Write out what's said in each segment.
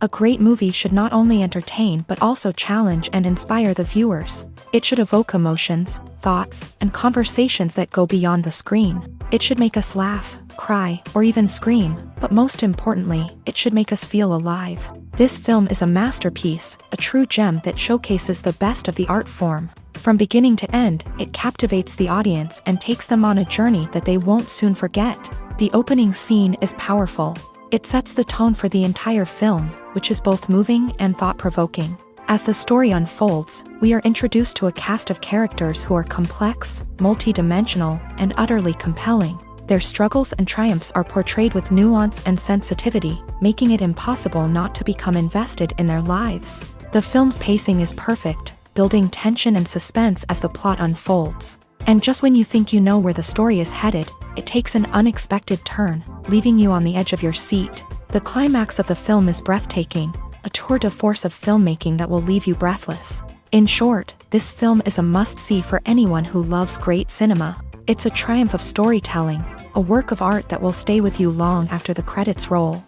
A great movie should not only entertain but also challenge and inspire the viewers. It should evoke emotions, thoughts, and conversations that go beyond the screen. It should make us laugh, cry, or even scream, but most importantly, it should make us feel alive. This film is a masterpiece, a true gem that showcases the best of the art form. From beginning to end, it captivates the audience and takes them on a journey that they won't soon forget. The opening scene is powerful. It sets the tone for the entire film, which is both moving and thought-provoking. As the story unfolds, we are introduced to a cast of characters who are complex, multi-dimensional, and utterly compelling. Their struggles and triumphs are portrayed with nuance and sensitivity, making it impossible not to become invested in their lives. The film's pacing is perfect, building tension and suspense as the plot unfolds. And just when you think you know where the story is headed, it takes an unexpected turn, leaving you on the edge of your seat. The climax of the film is breathtaking, a tour de force of filmmaking that will leave you breathless. In short, this film is a must-see for anyone who loves great cinema. It's a triumph of storytelling, a work of art that will stay with you long after the credits roll.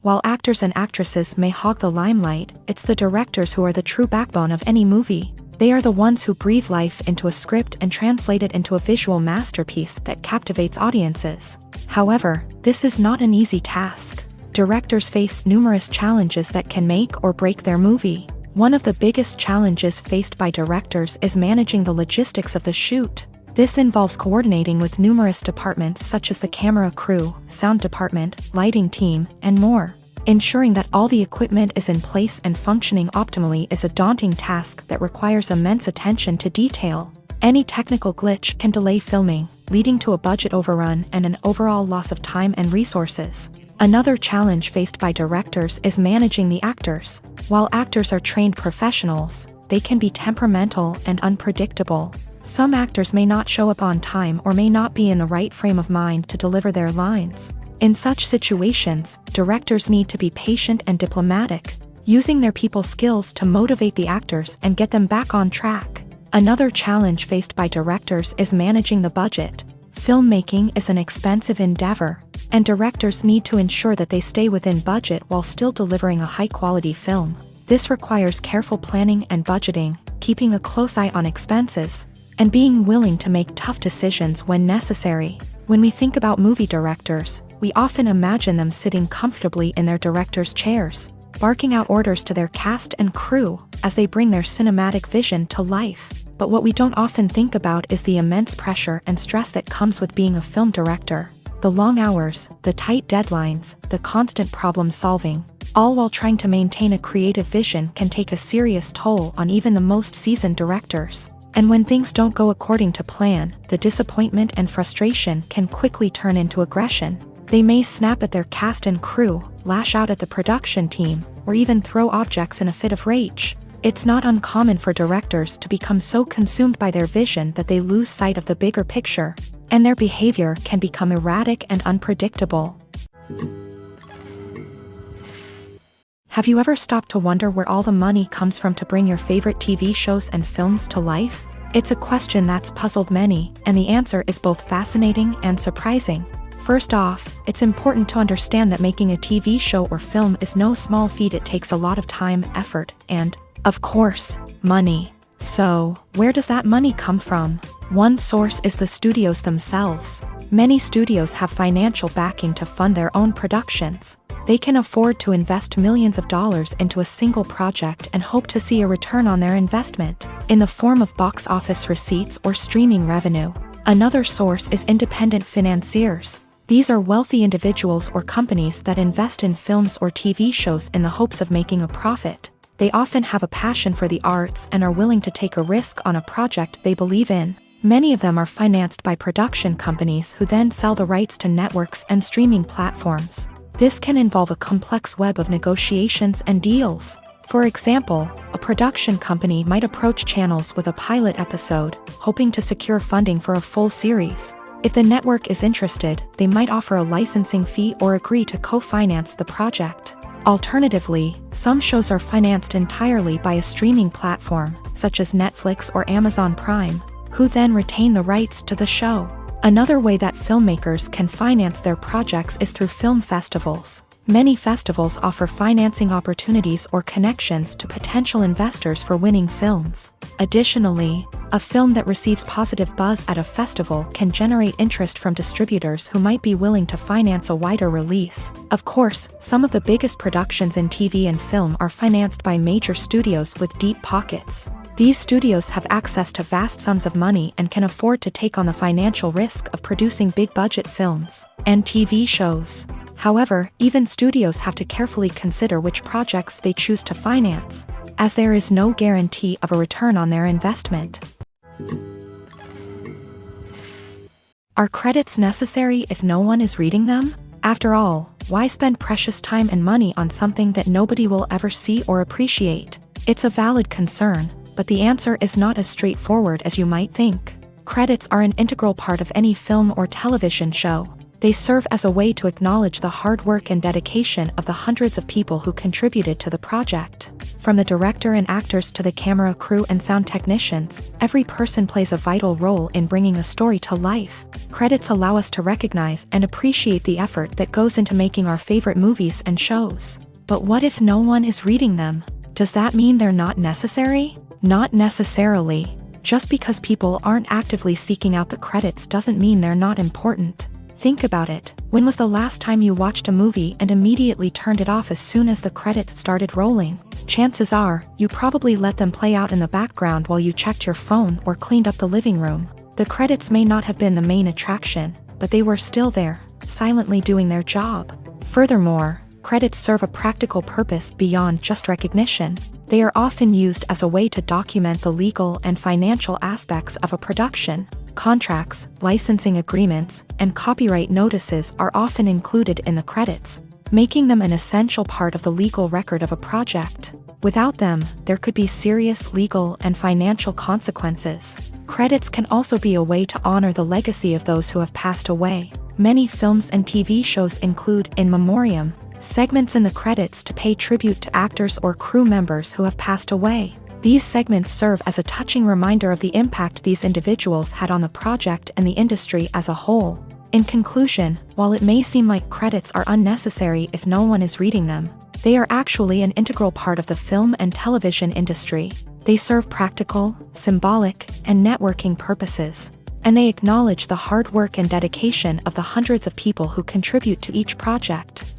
While actors and actresses may hog the limelight, it's the directors who are the true backbone of any movie. They are the ones who breathe life into a script and translate it into a visual masterpiece that captivates audiences. However, this is not an easy task. Directors face numerous challenges that can make or break their movie. One of the biggest challenges faced by directors is managing the logistics of the shoot. This involves coordinating with numerous departments such as the camera crew, sound department, lighting team, and more. Ensuring that all the equipment is in place and functioning optimally is a daunting task that requires immense attention to detail. Any technical glitch can delay filming, leading to a budget overrun and an overall loss of time and resources. Another challenge faced by directors is managing the actors. While actors are trained professionals, they can be temperamental and unpredictable. Some actors may not show up on time or may not be in the right frame of mind to deliver their lines. In such situations, directors need to be patient and diplomatic, using their people skills to motivate the actors and get them back on track. Another challenge faced by directors is managing the budget. Filmmaking is an expensive endeavor, and directors need to ensure that they stay within budget while still delivering a high-quality film. This requires careful planning and budgeting, keeping a close eye on expenses, and being willing to make tough decisions when necessary. When we think about movie directors, we often imagine them sitting comfortably in their director's chairs, barking out orders to their cast and crew as they bring their cinematic vision to life. But what we don't often think about is the immense pressure and stress that comes with being a film director. The long hours, the tight deadlines, the constant problem solving, all while trying to maintain a creative vision can take a serious toll on even the most seasoned directors. And when things don't go according to plan, the disappointment and frustration can quickly turn into aggression. They may snap at their cast and crew, lash out at the production team, or even throw objects in a fit of rage. It's not uncommon for directors to become so consumed by their vision that they lose sight of the bigger picture, and their behavior can become erratic and unpredictable. Have you ever stopped to wonder where all the money comes from to bring your favorite TV shows and films to life? It's a question that's puzzled many, and the answer is both fascinating and surprising. First off, it's important to understand that making a TV show or film is no small feat. It takes a lot of time, effort, and, of course, money. So, where does that money come from? One source is the studios themselves. Many studios have financial backing to fund their own productions. They can afford to invest millions of dollars into a single project and hope to see a return on their investment, in the form of box office receipts or streaming revenue. Another source is independent financiers. These are wealthy individuals or companies that invest in films or TV shows in the hopes of making a profit. They often have a passion for the arts and are willing to take a risk on a project they believe in. Many of them are financed by production companies who then sell the rights to networks and streaming platforms. This can involve a complex web of negotiations and deals. For example, a production company might approach channels with a pilot episode, hoping to secure funding for a full series. If the network is interested, they might offer a licensing fee or agree to co-finance the project. Alternatively, some shows are financed entirely by a streaming platform, such as Netflix or Amazon Prime, who then retain the rights to the show. Another way that filmmakers can finance their projects is through film festivals. Many festivals offer financing opportunities or connections to potential investors for winning films. Additionally, a film that receives positive buzz at a festival can generate interest from distributors who might be willing to finance a wider release. Of course, some of the biggest productions in TV and film are financed by major studios with deep pockets. These studios have access to vast sums of money and can afford to take on the financial risk of producing big-budget films and TV shows. However, even studios have to carefully consider which projects they choose to finance, as there is no guarantee of a return on their investment. Are credits necessary if no one is reading them? After all, why spend precious time and money on something that nobody will ever see or appreciate? It's a valid concern, but the answer is not as straightforward as you might think. Credits are an integral part of any film or television show. They serve as a way to acknowledge the hard work and dedication of the hundreds of people who contributed to the project. From the director and actors to the camera crew and sound technicians, every person plays a vital role in bringing a story to life. Credits allow us to recognize and appreciate the effort that goes into making our favorite movies and shows. But what if no one is reading them? Does that mean they're not necessary? Not necessarily. Just because people aren't actively seeking out the credits doesn't mean they're not important. Think about it. When was the last time you watched a movie and immediately turned it off as soon as the credits started rolling? Chances are, you probably let them play out in the background while you checked your phone or cleaned up the living room. The credits may not have been the main attraction, but they were still there, silently doing their job. Furthermore, credits serve a practical purpose beyond just recognition. They are often used as a way to document the legal and financial aspects of a production. Contracts, licensing agreements, and copyright notices are often included in the credits, making them an essential part of the legal record of a project. Without them, there could be serious legal and financial consequences. Credits can also be a way to honor the legacy of those who have passed away. Many films and TV shows include in memoriam segments in the credits to pay tribute to actors or crew members who have passed away. These segments serve as a touching reminder of the impact these individuals had on the project and the industry as a whole. In conclusion, while it may seem like credits are unnecessary if no one is reading them, they are actually an integral part of the film and television industry. They serve practical, symbolic, and networking purposes, and they acknowledge the hard work and dedication of the hundreds of people who contribute to each project.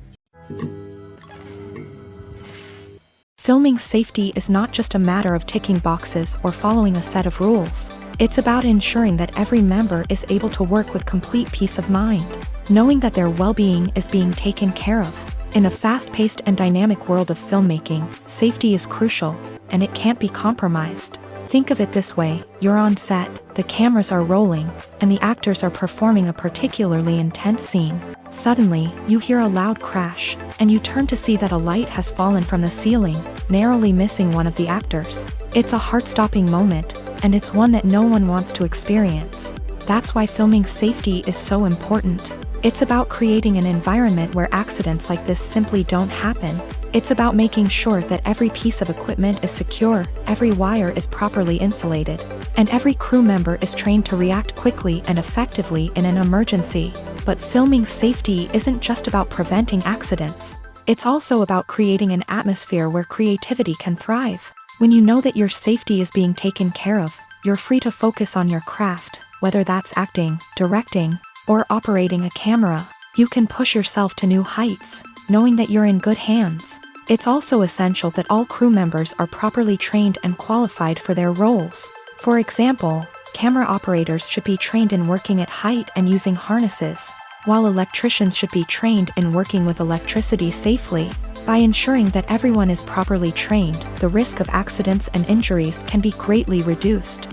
Filming safety is not just a matter of ticking boxes or following a set of rules. It's about ensuring that every member is able to work with complete peace of mind, knowing that their well-being is being taken care of. In a fast-paced and dynamic world of filmmaking, safety is crucial, and it can't be compromised. Think of it this way: you're on set, the cameras are rolling, and the actors are performing a particularly intense scene. Suddenly, you hear a loud crash, and you turn to see that a light has fallen from the ceiling, narrowly missing one of the actors. It's a heart-stopping moment, and it's one that no one wants to experience. That's why filming safety is so important. It's about creating an environment where accidents like this simply don't happen. It's about making sure that every piece of equipment is secure, every wire is properly insulated, and every crew member is trained to react quickly and effectively in an emergency. But filming safety isn't just about preventing accidents. It's also about creating an atmosphere where creativity can thrive. When you know that your safety is being taken care of, you're free to focus on your craft, whether that's acting, directing, or operating a camera. You can push yourself to new heights, knowing that you're in good hands. It's also essential that all crew members are properly trained and qualified for their roles. For example, camera operators should be trained in working at height and using harnesses, while electricians should be trained in working with electricity safely. By ensuring that everyone is properly trained, the risk of accidents and injuries can be greatly reduced.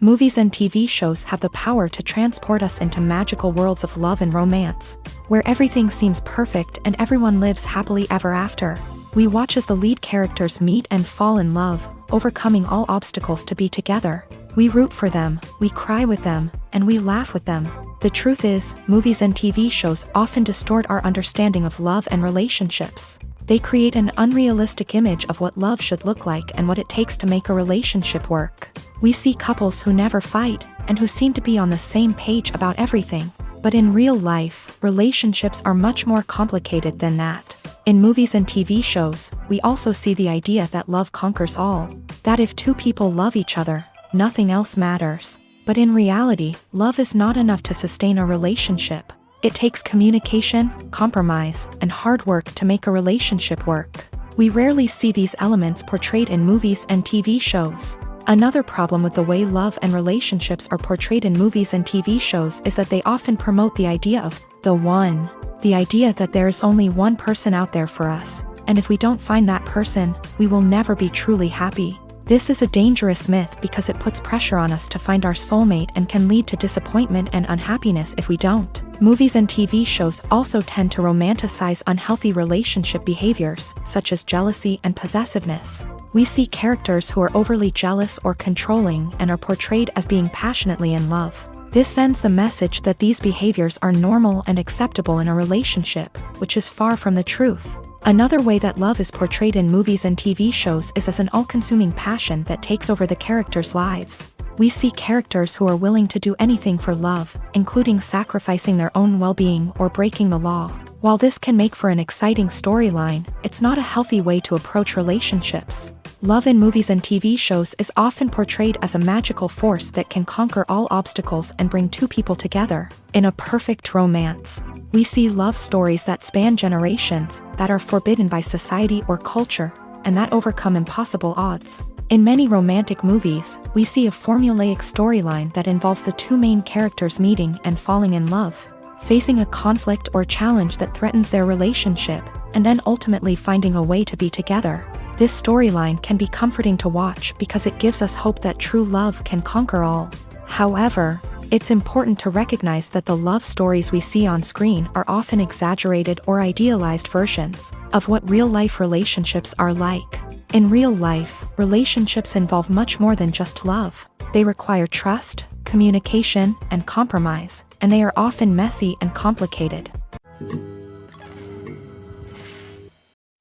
Movies and TV shows have the power to transport us into magical worlds of love and romance, where everything seems perfect and everyone lives happily ever after. We watch as the lead characters meet and fall in love, overcoming all obstacles to be together. We root for them, we cry with them, and we laugh with them. The truth is, movies and TV shows often distort our understanding of love and relationships. They create an unrealistic image of what love should look like and what it takes to make a relationship work. We see couples who never fight, and who seem to be on the same page about everything. But in real life, relationships are much more complicated than that. In movies and TV shows, we also see the idea that love conquers all. That if two people love each other, nothing else matters. But in reality, love is not enough to sustain a relationship. It takes communication, compromise, and hard work to make a relationship work. We rarely see these elements portrayed in movies and TV shows. Another problem with the way love and relationships are portrayed in movies and TV shows is that they often promote the idea of the one. The idea that there is only one person out there for us, and if we don't find that person, we will never be truly happy. This is a dangerous myth because it puts pressure on us to find our soulmate and can lead to disappointment and unhappiness if we don't. Movies and TV shows also tend to romanticize unhealthy relationship behaviors, such as jealousy and possessiveness. We see characters who are overly jealous or controlling and are portrayed as being passionately in love. This sends the message that these behaviors are normal and acceptable in a relationship, which is far from the truth. Another way that love is portrayed in movies and TV shows is as an all-consuming passion that takes over the characters' lives. We see characters who are willing to do anything for love, including sacrificing their own well-being or breaking the law. While this can make for an exciting storyline, it's not a healthy way to approach relationships. Love in movies and TV shows is often portrayed as a magical force that can conquer all obstacles and bring two people together. In a perfect romance, we see love stories that span generations, that are forbidden by society or culture, and that overcome impossible odds. In many romantic movies, we see a formulaic storyline that involves the two main characters meeting and falling in love, facing a conflict or challenge that threatens their relationship, and then ultimately finding a way to be together. This storyline can be comforting to watch because it gives us hope that true love can conquer all. However, it's important to recognize that the love stories we see on screen are often exaggerated or idealized versions of what real-life relationships are like. In real life, relationships involve much more than just love. They require trust, communication, and compromise, and they are often messy and complicated.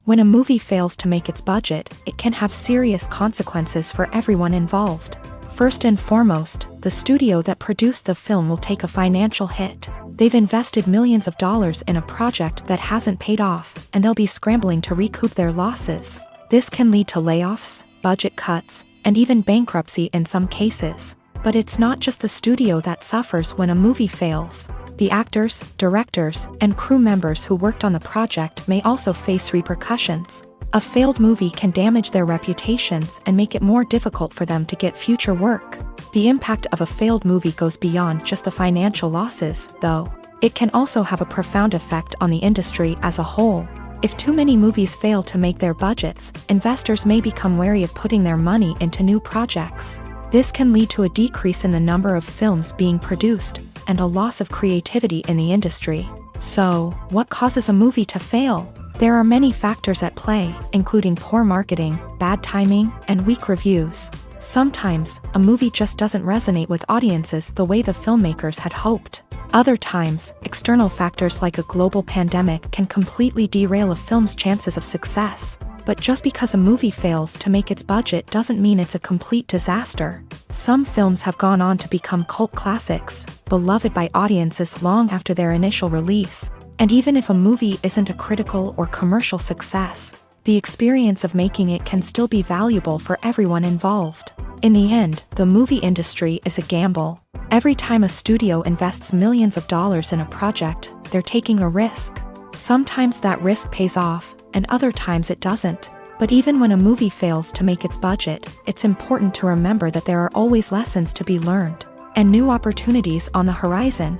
When a movie fails to make its budget, it can have serious consequences for everyone involved. First and foremost, the studio that produced the film will take a financial hit. They've invested millions of dollars in a project that hasn't paid off, and they'll be scrambling to recoup their losses. This can lead to layoffs, budget cuts, and even bankruptcy in some cases. But it's not just the studio that suffers when a movie fails. The actors, directors, and crew members who worked on the project may also face repercussions. A failed movie can damage their reputations and make it more difficult for them to get future work. The impact of a failed movie goes beyond just the financial losses, though. It can also have a profound effect on the industry as a whole. If too many movies fail to make their budgets, investors may become wary of putting their money into new projects. This can lead to a decrease in the number of films being produced, and a loss of creativity in the industry. So, what causes a movie to fail? There are many factors at play, including poor marketing, bad timing, and weak reviews. Sometimes, a movie just doesn't resonate with audiences the way the filmmakers had hoped. Other times, external factors like a global pandemic can completely derail a film's chances of success. But just because a movie fails to make its budget doesn't mean it's a complete disaster. Some films have gone on to become cult classics, beloved by audiences long after their initial release. And even if a movie isn't a critical or commercial success, the experience of making it can still be valuable for everyone involved. In the end, the movie industry is a gamble. Every time a studio invests millions of dollars in a project, they're taking a risk. Sometimes that risk pays off, and other times it doesn't. But even when a movie fails to make its budget, it's important to remember that there are always lessons to be learned, and new opportunities on the horizon.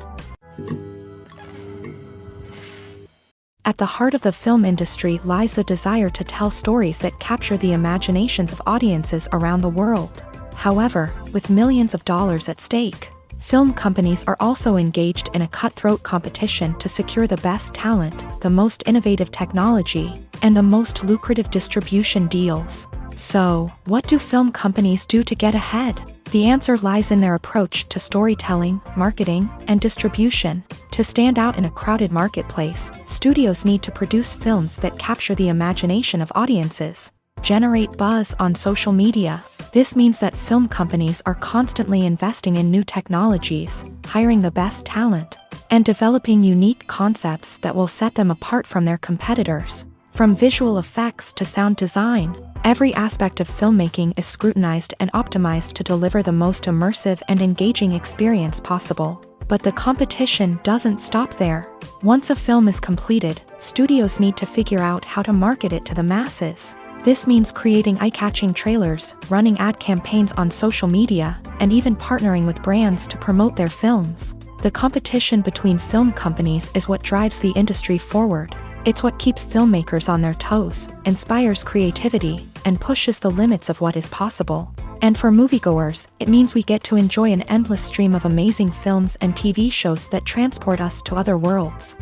At the heart of the film industry lies the desire to tell stories that capture the imaginations of audiences around the world. However, with millions of dollars at stake, film companies are also engaged in a cutthroat competition to secure the best talent, the most innovative technology, and the most lucrative distribution deals. So, what do film companies do to get ahead? The answer lies in their approach to storytelling, marketing, and distribution. To stand out in a crowded marketplace, studios need to produce films that capture the imagination of audiences, generate buzz on social media. This means that film companies are constantly investing in new technologies, hiring the best talent, and developing unique concepts that will set them apart from their competitors. From visual effects to sound design, every aspect of filmmaking is scrutinized and optimized to deliver the most immersive and engaging experience possible. But the competition doesn't stop there. Once a film is completed, studios need to figure out how to market it to the masses. This means creating eye-catching trailers, running ad campaigns on social media, and even partnering with brands to promote their films. The competition between film companies is what drives the industry forward. It's what keeps filmmakers on their toes, inspires creativity, and pushes the limits of what is possible. And for moviegoers, it means we get to enjoy an endless stream of amazing films and TV shows that transport us to other worlds.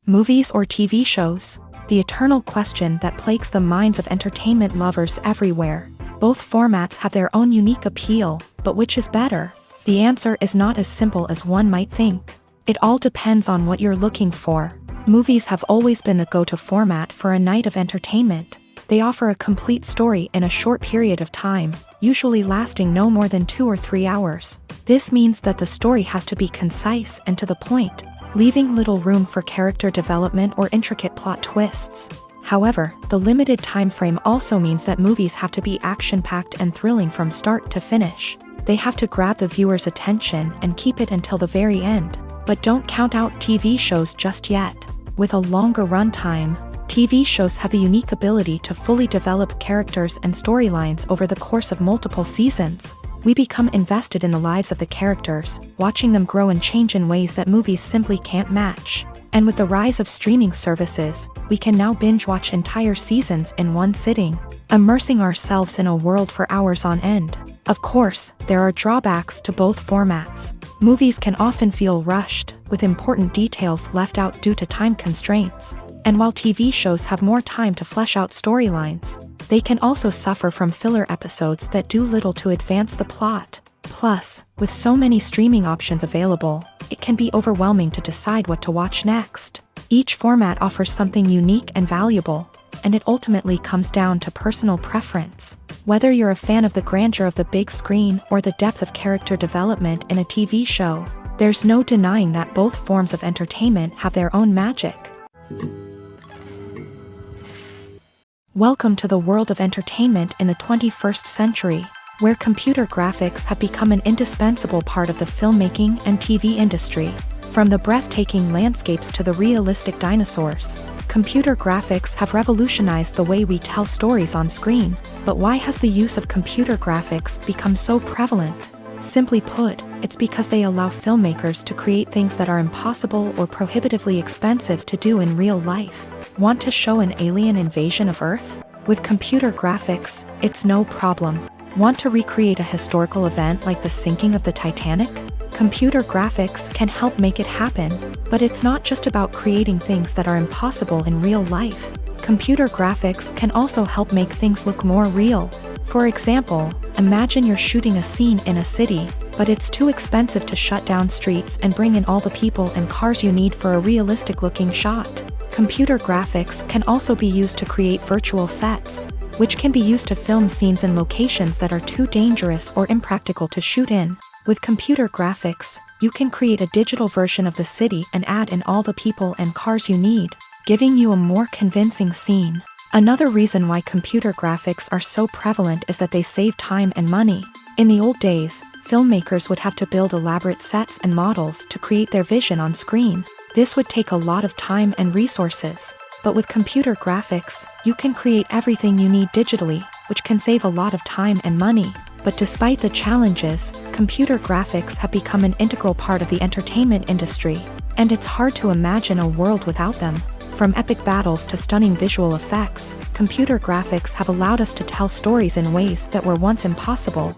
Movies or TV shows? The eternal question that plagues the minds of entertainment lovers everywhere. Both formats have their own unique appeal, but which is better? The answer is not as simple as one might think. It all depends on what you're looking for. Movies have always been the go-to format for a night of entertainment. They offer a complete story in a short period of time, usually lasting no more than 2 or 3 hours. This means that the story has to be concise and to the point, leaving little room for character development or intricate plot twists. However, the limited time frame also means that movies have to be action-packed and thrilling from start to finish. They have to grab the viewer's attention and keep it until the very end. But don't count out TV shows just yet. With a longer runtime, TV shows have the unique ability to fully develop characters and storylines over the course of multiple seasons. We become invested in the lives of the characters, watching them grow and change in ways that movies simply can't match. And with the rise of streaming services, we can now binge-watch entire seasons in one sitting, immersing ourselves in a world for hours on end. Of course, there are drawbacks to both formats. Movies can often feel rushed, with important details left out due to time constraints. And while TV shows have more time to flesh out storylines, they can also suffer from filler episodes that do little to advance the plot. Plus, with so many streaming options available, it can be overwhelming to decide what to watch next. Each format offers something unique and valuable, and it ultimately comes down to personal preference. Whether you're a fan of the grandeur of the big screen or the depth of character development in a TV show, there's no denying that both forms of entertainment have their own magic. Welcome to the world of entertainment in the 21st century, where computer graphics have become an indispensable part of the filmmaking and TV industry. From the breathtaking landscapes to the realistic dinosaurs, computer graphics have revolutionized the way we tell stories on screen. But why has the use of computer graphics become so prevalent? Simply put, it's because they allow filmmakers to create things that are impossible or prohibitively expensive to do in real life. Want to show an alien invasion of Earth? With computer graphics, it's no problem. Want to recreate a historical event like the sinking of the Titanic? Computer graphics can help make it happen, but it's not just about creating things that are impossible in real life. Computer graphics can also help make things look more real. For example, imagine you're shooting a scene in a city, but it's too expensive to shut down streets and bring in all the people and cars you need for a realistic-looking shot. Computer graphics can also be used to create virtual sets, which can be used to film scenes in locations that are too dangerous or impractical to shoot in. With computer graphics, you can create a digital version of the city and add in all the people and cars you need, giving you a more convincing scene. Another reason why computer graphics are so prevalent is that they save time and money. In the old days, filmmakers would have to build elaborate sets and models to create their vision on screen. This would take a lot of time and resources. But with computer graphics, you can create everything you need digitally, which can save a lot of time and money. But despite the challenges, computer graphics have become an integral part of the entertainment industry, and it's hard to imagine a world without them. From epic battles to stunning visual effects, computer graphics have allowed us to tell stories in ways that were once impossible.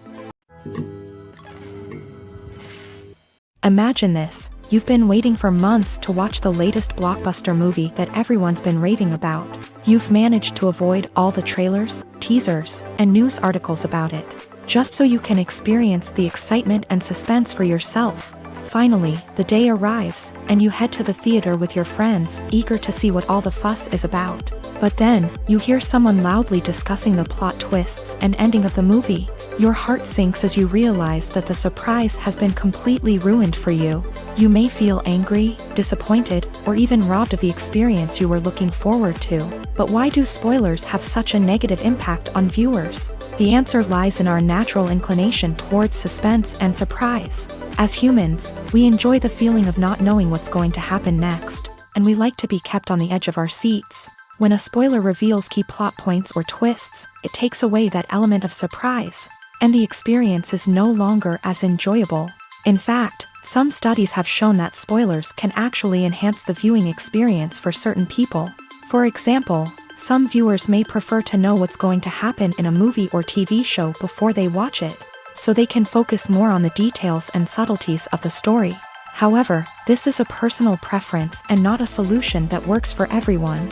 Imagine this. You've been waiting for months to watch the latest blockbuster movie that everyone's been raving about. You've managed to avoid all the trailers, teasers, and news articles about it, just so you can experience the excitement and suspense for yourself. Finally, the day arrives, and you head to the theater with your friends, eager to see what all the fuss is about. But then, you hear someone loudly discussing the plot twists and ending of the movie. Your heart sinks as you realize that the surprise has been completely ruined for you. You may feel angry, disappointed, or even robbed of the experience you were looking forward to. But why do spoilers have such a negative impact on viewers? The answer lies in our natural inclination towards suspense and surprise. As humans, we enjoy the feeling of not knowing what's going to happen next, and we like to be kept on the edge of our seats. When a spoiler reveals key plot points or twists, it takes away that element of surprise, and the experience is no longer as enjoyable. In fact, some studies have shown that spoilers can actually enhance the viewing experience for certain people. For example, some viewers may prefer to know what's going to happen in a movie or TV show before they watch it, so they can focus more on the details and subtleties of the story. However, this is a personal preference and not a solution that works for everyone.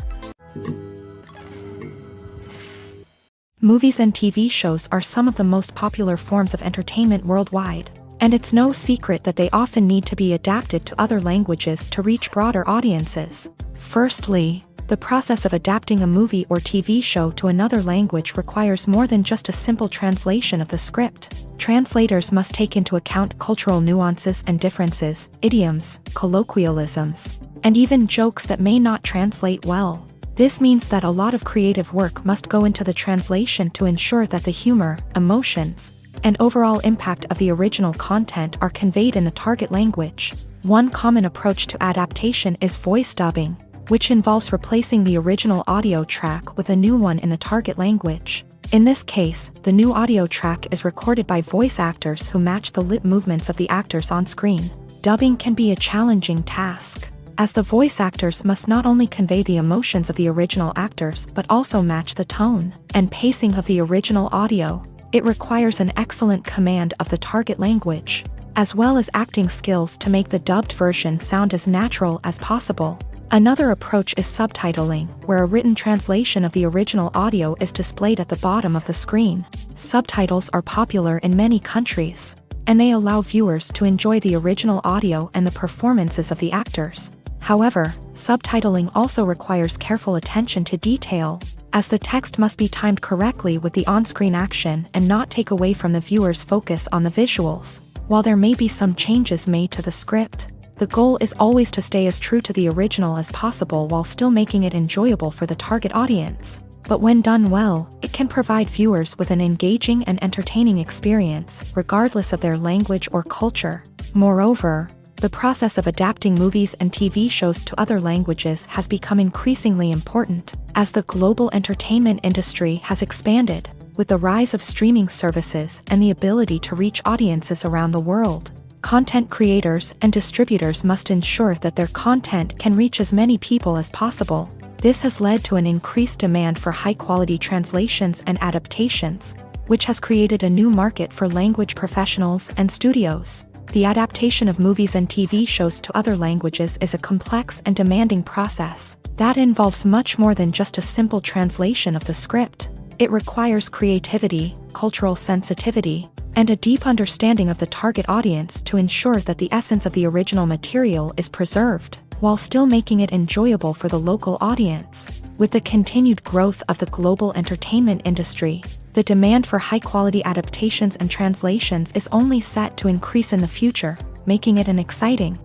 Movies and TV shows are some of the most popular forms of entertainment worldwide, and it's no secret that they often need to be adapted to other languages to reach broader audiences. Firstly, the process of adapting a movie or TV show to another language requires more than just a simple translation of the script. Translators must take into account cultural nuances and differences, idioms, colloquialisms, and even jokes that may not translate well. This means that a lot of creative work must go into the translation to ensure that the humor, emotions, and overall impact of the original content are conveyed in the target language. One common approach to adaptation is voice dubbing, which involves replacing the original audio track with a new one in the target language. In this case, the new audio track is recorded by voice actors who match the lip movements of the actors on screen. Dubbing can be a challenging task, as the voice actors must not only convey the emotions of the original actors but also match the tone and pacing of the original audio. It requires an excellent command of the target language, as well as acting skills to make the dubbed version sound as natural as possible. Another approach is subtitling, where a written translation of the original audio is displayed at the bottom of the screen. Subtitles are popular in many countries, and they allow viewers to enjoy the original audio and the performances of the actors. However, subtitling also requires careful attention to detail, as the text must be timed correctly with the on-screen action and not take away from the viewer's focus on the visuals. While there may be some changes made to the script, the goal is always to stay as true to the original as possible while still making it enjoyable for the target audience. But when done well, it can provide viewers with an engaging and entertaining experience, regardless of their language or culture. Moreover, the process of adapting movies and TV shows to other languages has become increasingly important, as the global entertainment industry has expanded, with the rise of streaming services and the ability to reach audiences around the world. Content creators and distributors must ensure that their content can reach as many people as possible. This has led to an increased demand for high-quality translations and adaptations, which has created a new market for language professionals and studios. The adaptation of movies and TV shows to other languages is a complex and demanding process that involves much more than just a simple translation of the script. It requires creativity, cultural sensitivity, and a deep understanding of the target audience to ensure that the essence of the original material is preserved, while still making it enjoyable for the local audience. With the continued growth of the global entertainment industry, the demand for high-quality adaptations and translations is only set to increase in the future, making it an exciting.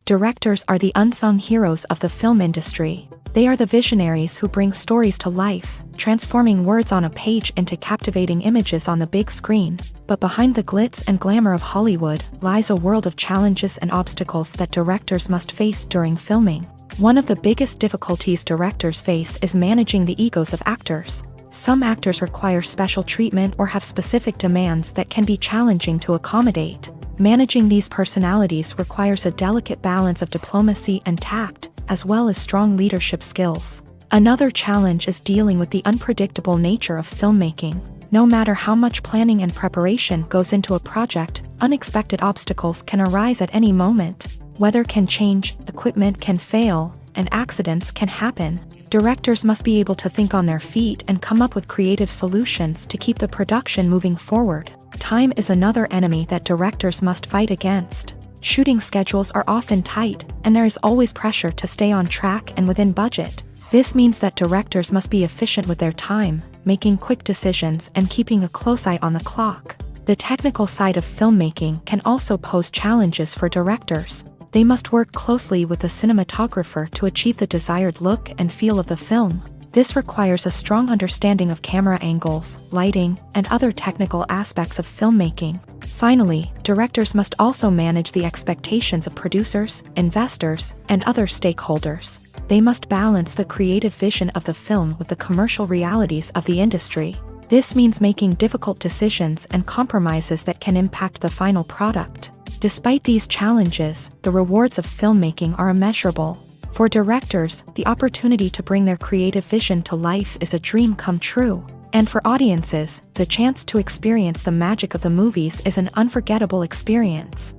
Directors are the unsung heroes of the film industry. They are the visionaries who bring stories to life, transforming words on a page into captivating images on the big screen. But behind the glitz and glamour of Hollywood lies a world of challenges and obstacles that directors must face during filming. One of the biggest difficulties directors face is managing the egos of actors. Some actors require special treatment or have specific demands that can be challenging to accommodate. Managing these personalities requires a delicate balance of diplomacy and tact, as well as strong leadership skills. Another challenge is dealing with the unpredictable nature of filmmaking. No matter how much planning and preparation goes into a project, unexpected obstacles can arise at any moment. Weather can change, equipment can fail, and accidents can happen. Directors must be able to think on their feet and come up with creative solutions to keep the production moving forward. Time is another enemy that directors must fight against. Shooting schedules are often tight, and there is always pressure to stay on track and within budget. This means that directors must be efficient with their time, making quick decisions and keeping a close eye on the clock. The technical side of filmmaking can also pose challenges for directors. They must work closely with the cinematographer to achieve the desired look and feel of the film. This requires a strong understanding of camera angles, lighting, and other technical aspects of filmmaking. Finally, directors must also manage the expectations of producers, investors, and other stakeholders. They must balance the creative vision of the film with the commercial realities of the industry. This means making difficult decisions and compromises that can impact the final product. Despite these challenges, the rewards of filmmaking are immeasurable. For directors, the opportunity to bring their creative vision to life is a dream come true. And for audiences, the chance to experience the magic of the movies is an unforgettable experience.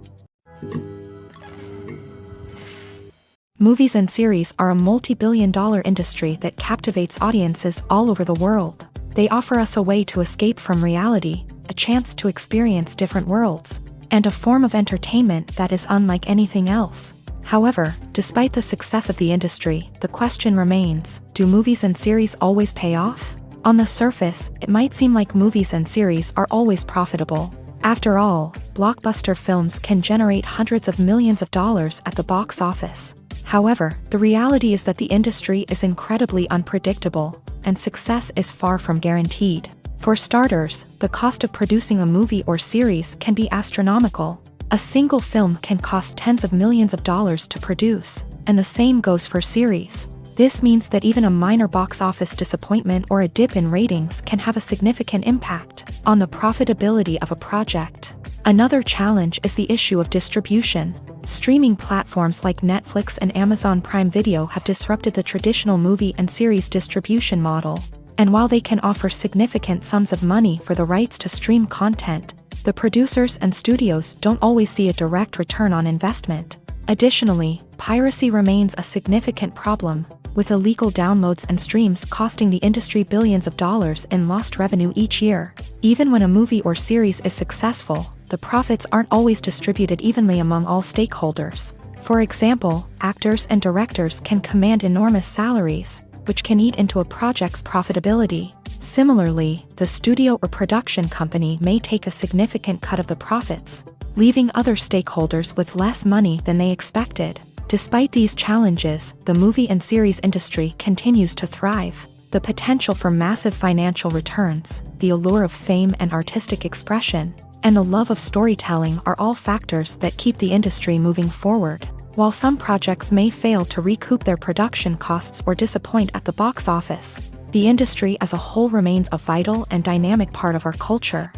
Movies and series are a multi-billion-dollar industry that captivates audiences all over the world. They offer us a way to escape from reality, a chance to experience different worlds, and a form of entertainment that is unlike anything else. However, despite the success of the industry, the question remains, do movies and series always pay off? On the surface, it might seem like movies and series are always profitable. After all, blockbuster films can generate hundreds of millions of dollars at the box office. However, the reality is that the industry is incredibly unpredictable, and success is far from guaranteed. For starters, the cost of producing a movie or series can be astronomical. A single film can cost tens of millions of dollars to produce, and the same goes for series. This means that even a minor box office disappointment or a dip in ratings can have a significant impact on the profitability of a project. Another challenge is the issue of distribution. Streaming platforms like Netflix and Amazon Prime Video have disrupted the traditional movie and series distribution model. And while they can offer significant sums of money for the rights to stream content, the producers and studios don't always see a direct return on investment. Additionally, piracy remains a significant problem, with illegal downloads and streams costing the industry billions of dollars in lost revenue each year. Even when a movie or series is successful, the profits aren't always distributed evenly among all stakeholders. For example, actors and directors can command enormous salaries, which can eat into a project's profitability. Similarly, the studio or production company may take a significant cut of the profits, leaving other stakeholders with less money than they expected. Despite these challenges, the movie and series industry continues to thrive. The potential for massive financial returns, the allure of fame and artistic expression, and the love of storytelling are all factors that keep the industry moving forward. While some projects may fail to recoup their production costs or disappoint at the box office, the industry as a whole remains a vital and dynamic part of our culture.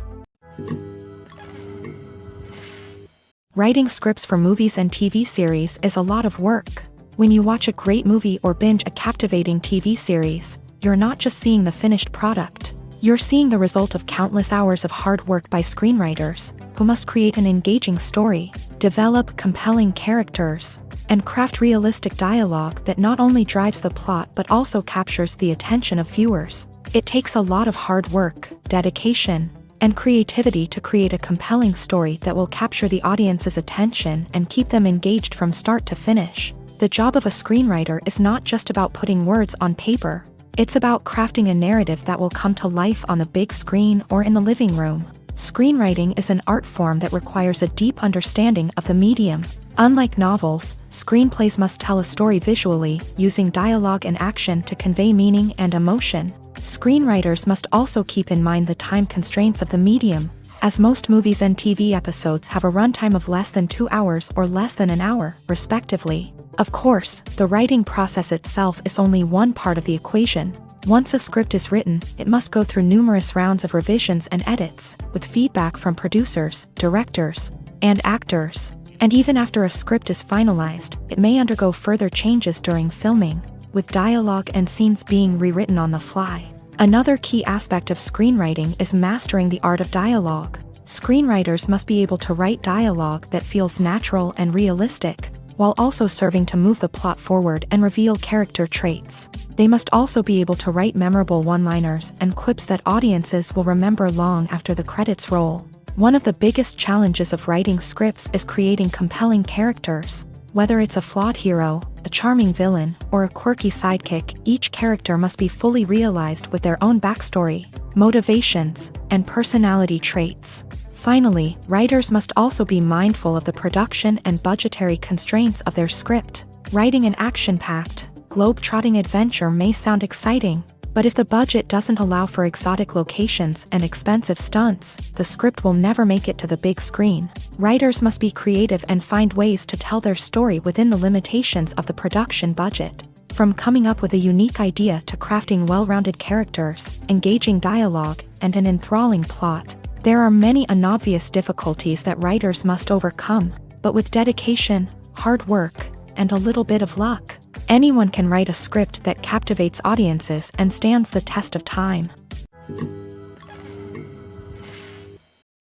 Writing scripts for movies and TV series is a lot of work. When you watch a great movie or binge a captivating TV series, you're not just seeing the finished product. You're seeing the result of countless hours of hard work by screenwriters, who must create an engaging story, develop compelling characters, and craft realistic dialogue that not only drives the plot but also captures the attention of viewers. It takes a lot of hard work, dedication, and creativity to create a compelling story that will capture the audience's attention and keep them engaged from start to finish. The job of a screenwriter is not just about putting words on paper. It's about crafting a narrative that will come to life on the big screen or in the living room. Screenwriting is an art form that requires a deep understanding of the medium. Unlike novels, screenplays must tell a story visually, using dialogue and action to convey meaning and emotion. Screenwriters must also keep in mind the time constraints of the medium, as most movies and TV episodes have a runtime of less than 2 hours or less than an hour, respectively. Of course, the writing process itself is only one part of the equation. Once a script is written, it must go through numerous rounds of revisions and edits, with feedback from producers, directors, and actors. And even after a script is finalized, it may undergo further changes during filming, with dialogue and scenes being rewritten on the fly. Another key aspect of screenwriting is mastering the art of dialogue. Screenwriters must be able to write dialogue that feels natural and realistic. while also serving to move the plot forward and reveal character traits. They must also be able to write memorable one-liners and quips that audiences will remember long after the credits roll. One of the biggest challenges of writing scripts is creating compelling characters. Whether it's a flawed hero, a charming villain, or a quirky sidekick, each character must be fully realized with their own backstory, motivations, and personality traits. Finally, writers must also be mindful of the production and budgetary constraints of their script. Writing an action-packed, globe-trotting adventure may sound exciting, but if the budget doesn't allow for exotic locations and expensive stunts, the script will never make it to the big screen. Writers must be creative and find ways to tell their story within the limitations of the production budget. From coming up with a unique idea to crafting well-rounded characters, engaging dialogue, and an enthralling plot, there are many unobvious difficulties that writers must overcome, but with dedication, hard work, and a little bit of luck, anyone can write a script that captivates audiences and stands the test of time.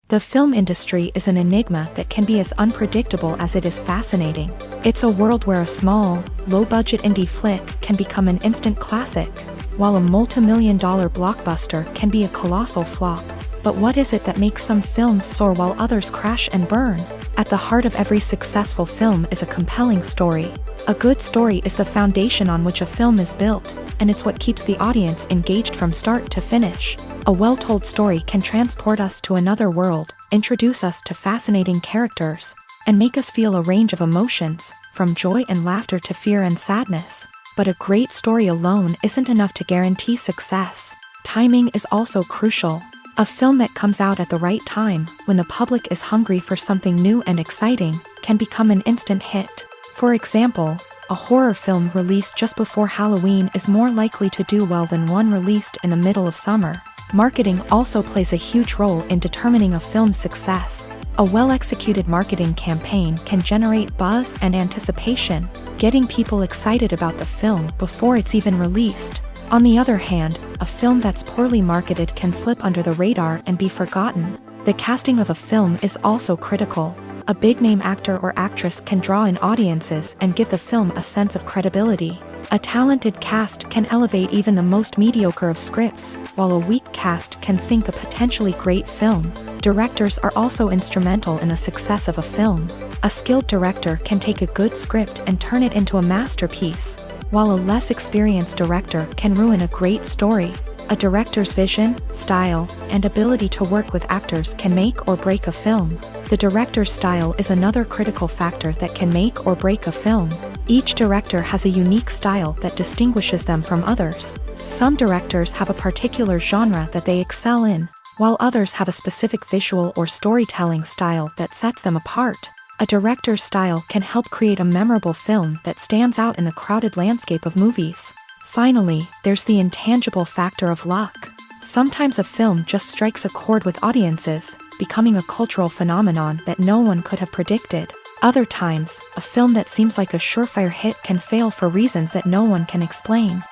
The film industry is an enigma that can be as unpredictable as it is fascinating. It's a world where a small, low-budget indie flick can become an instant classic, while a multi-million-dollar blockbuster can be a colossal flop. But what is it that makes some films soar while others crash and burn? At the heart of every successful film is a compelling story. A good story is the foundation on which a film is built, and it's what keeps the audience engaged from start to finish. A well-told story can transport us to another world, introduce us to fascinating characters, and make us feel a range of emotions, from joy and laughter to fear and sadness. But a great story alone isn't enough to guarantee success. Timing is also crucial. A film that comes out at the right time, when the public is hungry for something new and exciting, can become an instant hit. For example, a horror film released just before Halloween is more likely to do well than one released in the middle of summer. Marketing also plays a huge role in determining a film's success. A well-executed marketing campaign can generate buzz and anticipation, getting people excited about the film before it's even released. On the other hand, a film that's poorly marketed can slip under the radar and be forgotten. The casting of a film is also critical. A big-name actor or actress can draw in audiences and give the film a sense of credibility. A talented cast can elevate even the most mediocre of scripts, while a weak cast can sink a potentially great film. Directors are also instrumental in the success of a film. A skilled director can take a good script and turn it into a masterpiece, while a less experienced director can ruin a great story. A director's vision, style, and ability to work with actors can make or break a film. The director's style is another critical factor that can make or break a film. Each director has a unique style that distinguishes them from others. Some directors have a particular genre that they excel in, while others have a specific visual or storytelling style that sets them apart. A director's style can help create a memorable film that stands out in the crowded landscape of movies. Finally, there's the intangible factor of luck. Sometimes a film just strikes a chord with audiences, becoming a cultural phenomenon that no one could have predicted. Other times, a film that seems like a surefire hit can fail for reasons that no one can explain.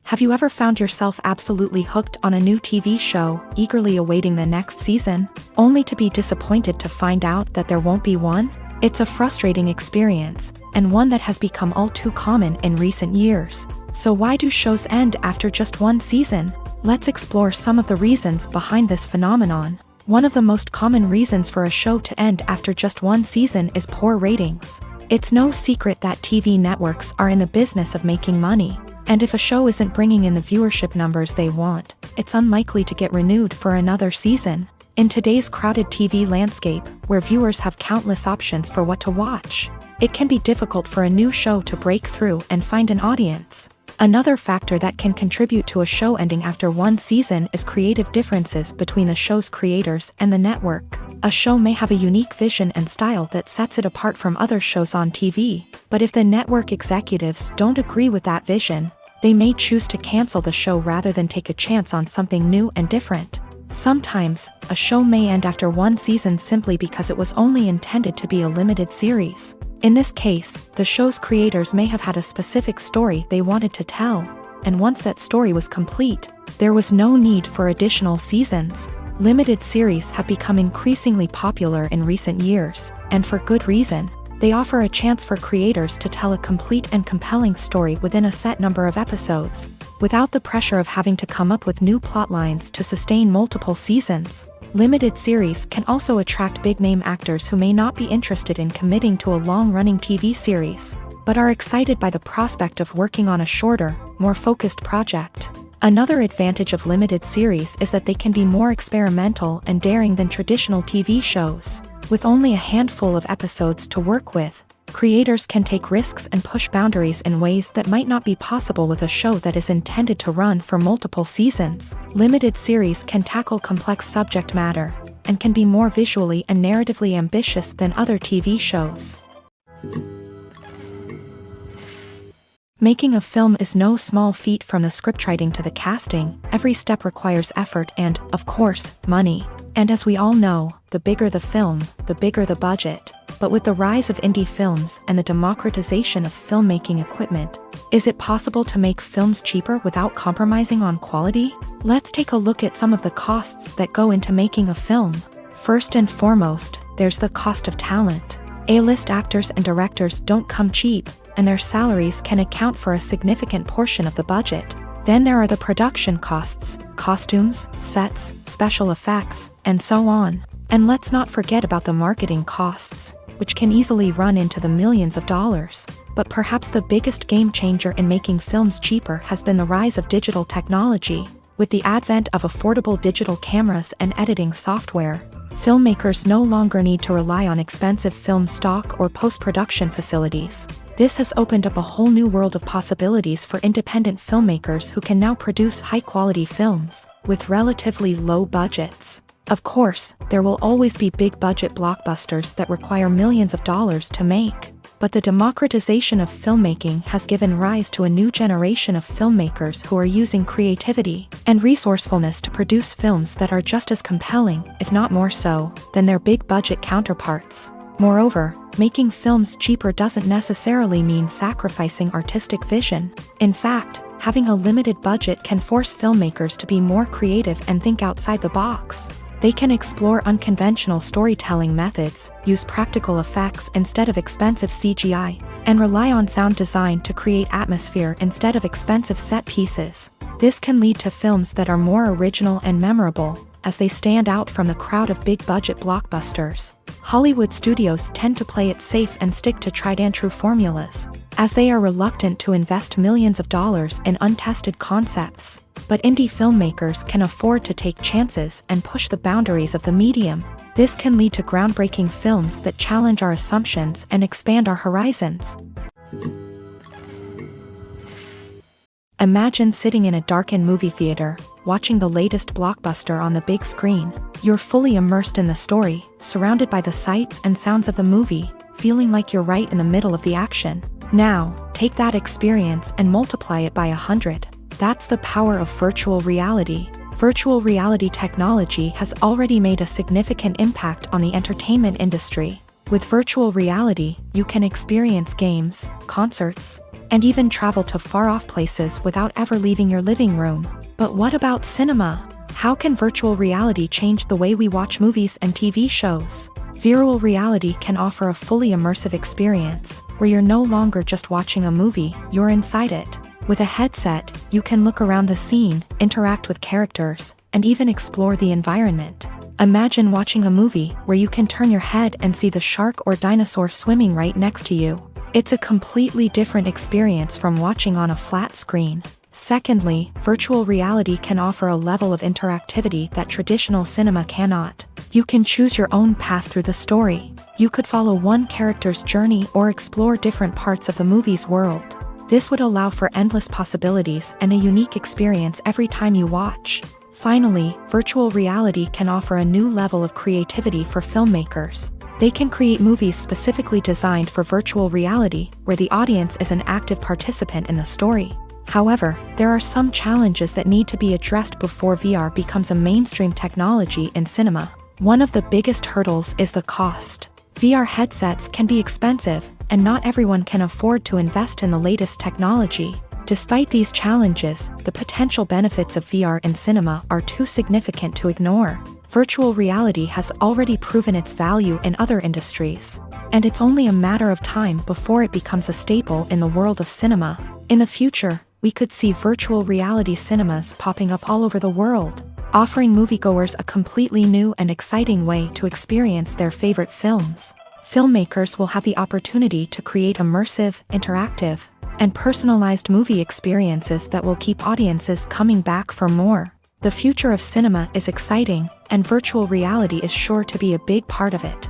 Have you ever found yourself absolutely hooked on a new TV show, eagerly awaiting the next season, only to be disappointed to find out that there won't be one? It's a frustrating experience, and one that has become all too common in recent years. So why do shows end after just one season? Let's explore some of the reasons behind this phenomenon. One of the most common reasons for a show to end after just one season is poor ratings. It's no secret that TV networks are in the business of making money, and if a show isn't bringing in the viewership numbers they want, it's unlikely to get renewed for another season. In today's crowded TV landscape, where viewers have countless options for what to watch, it can be difficult for a new show to break through and find an audience. Another factor that can contribute to a show ending after one season is creative differences between the show's creators and the network. A show may have a unique vision and style that sets it apart from other shows on TV, but if the network executives don't agree with that vision, they may choose to cancel the show rather than take a chance on something new and different. Sometimes, a show may end after one season simply because it was only intended to be a limited series. In this case, the show's creators may have had a specific story they wanted to tell, and once that story was complete, there was no need for additional seasons. Limited series have become increasingly popular in recent years, and for good reason. They offer a chance for creators to tell a complete and compelling story within a set number of episodes, without the pressure of having to come up with new plotlines to sustain multiple seasons. Limited series can also attract big-name actors who may not be interested in committing to a long-running TV series, but are excited by the prospect of working on a shorter, more focused project. Another advantage of limited series is that they can be more experimental and daring than traditional TV shows. With only a handful of episodes to work with, creators can take risks and push boundaries in ways that might not be possible with a show that is intended to run for multiple seasons. Limited series can tackle complex subject matter, and can be more visually and narratively ambitious than other TV shows. Making a film is no small feat. From the scriptwriting to the casting, every step requires effort and, of course, money. And as we all know, the bigger the film, the bigger the budget. But with the rise of indie films and the democratization of filmmaking equipment, is it possible to make films cheaper without compromising on quality? Let's take a look at some of the costs that go into making a film. First and foremost, there's the cost of talent. A-list actors and directors don't come cheap, and their salaries can account for a significant portion of the budget. Then there are the production costs, costumes, sets, special effects, and so on. And let's not forget about the marketing costs, which can easily run into the millions of dollars. But perhaps the biggest game changer in making films cheaper has been the rise of digital technology. With the advent of affordable digital cameras and editing software, filmmakers no longer need to rely on expensive film stock or post-production facilities. This has opened up a whole new world of possibilities for independent filmmakers who can now produce high-quality films with relatively low budgets. Of course, there will always be big-budget blockbusters that require millions of dollars to make. But the democratization of filmmaking has given rise to a new generation of filmmakers who are using creativity and resourcefulness to produce films that are just as compelling, if not more so, than their big-budget counterparts. Moreover, making films cheaper doesn't necessarily mean sacrificing artistic vision. In fact, having a limited budget can force filmmakers to be more creative and think outside the box. They can explore unconventional storytelling methods, use practical effects instead of expensive CGI, and rely on sound design to create atmosphere instead of expensive set pieces. This can lead to films that are more original and memorable, as they stand out from the crowd of big-budget blockbusters. Hollywood studios tend to play it safe and stick to tried-and-true formulas, as they are reluctant to invest millions of dollars in untested concepts. But indie filmmakers can afford to take chances and push the boundaries of the medium. This can lead to groundbreaking films that challenge our assumptions and expand our horizons. Imagine sitting in a darkened movie theater, watching the latest blockbuster on the big screen. You're fully immersed in the story, surrounded by the sights and sounds of the movie, feeling like you're right in the middle of the action. Now, take that experience and multiply it by 100. That's the power of virtual reality. Virtual reality technology has already made a significant impact on the entertainment industry. With virtual reality, you can experience games, concerts, and even travel to far-off places without ever leaving your living room. But what about cinema? How can virtual reality change the way we watch movies and TV shows? Virtual reality can offer a fully immersive experience, where you're no longer just watching a movie, you're inside it. With a headset, you can look around the scene, interact with characters, and even explore the environment. Imagine watching a movie where you can turn your head and see the shark or dinosaur swimming right next to you. It's a completely different experience from watching on a flat screen. Secondly, virtual reality can offer a level of interactivity that traditional cinema cannot. You can choose your own path through the story. You could follow one character's journey or explore different parts of the movie's world. This would allow for endless possibilities and a unique experience every time you watch. Finally, virtual reality can offer a new level of creativity for filmmakers. They can create movies specifically designed for virtual reality, where the audience is an active participant in the story. However, there are some challenges that need to be addressed before VR becomes a mainstream technology in cinema. One of the biggest hurdles is the cost. VR headsets can be expensive, and not everyone can afford to invest in the latest technology. Despite these challenges, the potential benefits of VR in cinema are too significant to ignore. Virtual reality has already proven its value in other industries, and it's only a matter of time before it becomes a staple in the world of cinema. In the future, we could see virtual reality cinemas popping up all over the world, offering moviegoers a completely new and exciting way to experience their favorite films. Filmmakers will have the opportunity to create immersive, interactive, and personalized movie experiences that will keep audiences coming back for more. The future of cinema is exciting, and virtual reality is sure to be a big part of it.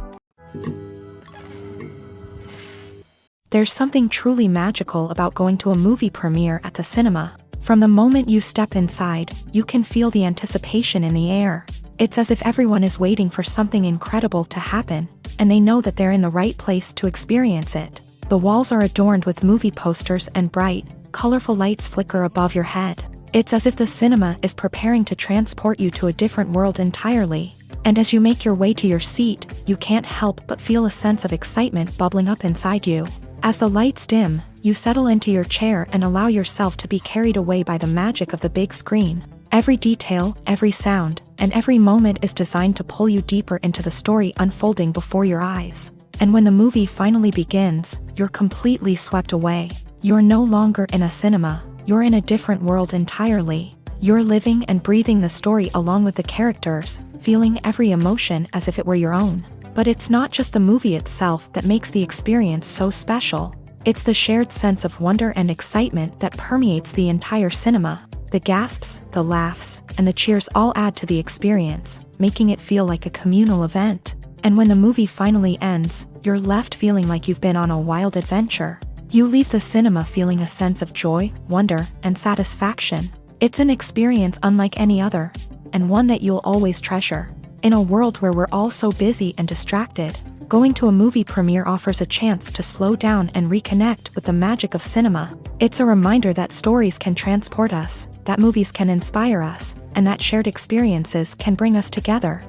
There's something truly magical about going to a movie premiere at the cinema. From the moment you step inside, you can feel the anticipation in the air. It's as if everyone is waiting for something incredible to happen, and they know that they're in the right place to experience it. The walls are adorned with movie posters and bright, colorful lights flicker above your head. It's as if the cinema is preparing to transport you to a different world entirely. And as you make your way to your seat, you can't help but feel a sense of excitement bubbling up inside you. As the lights dim, you settle into your chair and allow yourself to be carried away by the magic of the big screen. Every detail, every sound, and every moment is designed to pull you deeper into the story unfolding before your eyes. And when the movie finally begins, you're completely swept away. You're no longer in a cinema. You're in a different world entirely. You're living and breathing the story along with the characters, feeling every emotion as if it were your own. But it's not just the movie itself that makes the experience so special. It's the shared sense of wonder and excitement that permeates the entire cinema. The gasps, the laughs, and the cheers all add to the experience, making it feel like a communal event. And when the movie finally ends, you're left feeling like you've been on a wild adventure. You leave the cinema feeling a sense of joy, wonder, and satisfaction. It's an experience unlike any other, and one that you'll always treasure. In a world where we're all so busy and distracted, going to a movie premiere offers a chance to slow down and reconnect with the magic of cinema. It's a reminder that stories can transport us, that movies can inspire us, and that shared experiences can bring us together.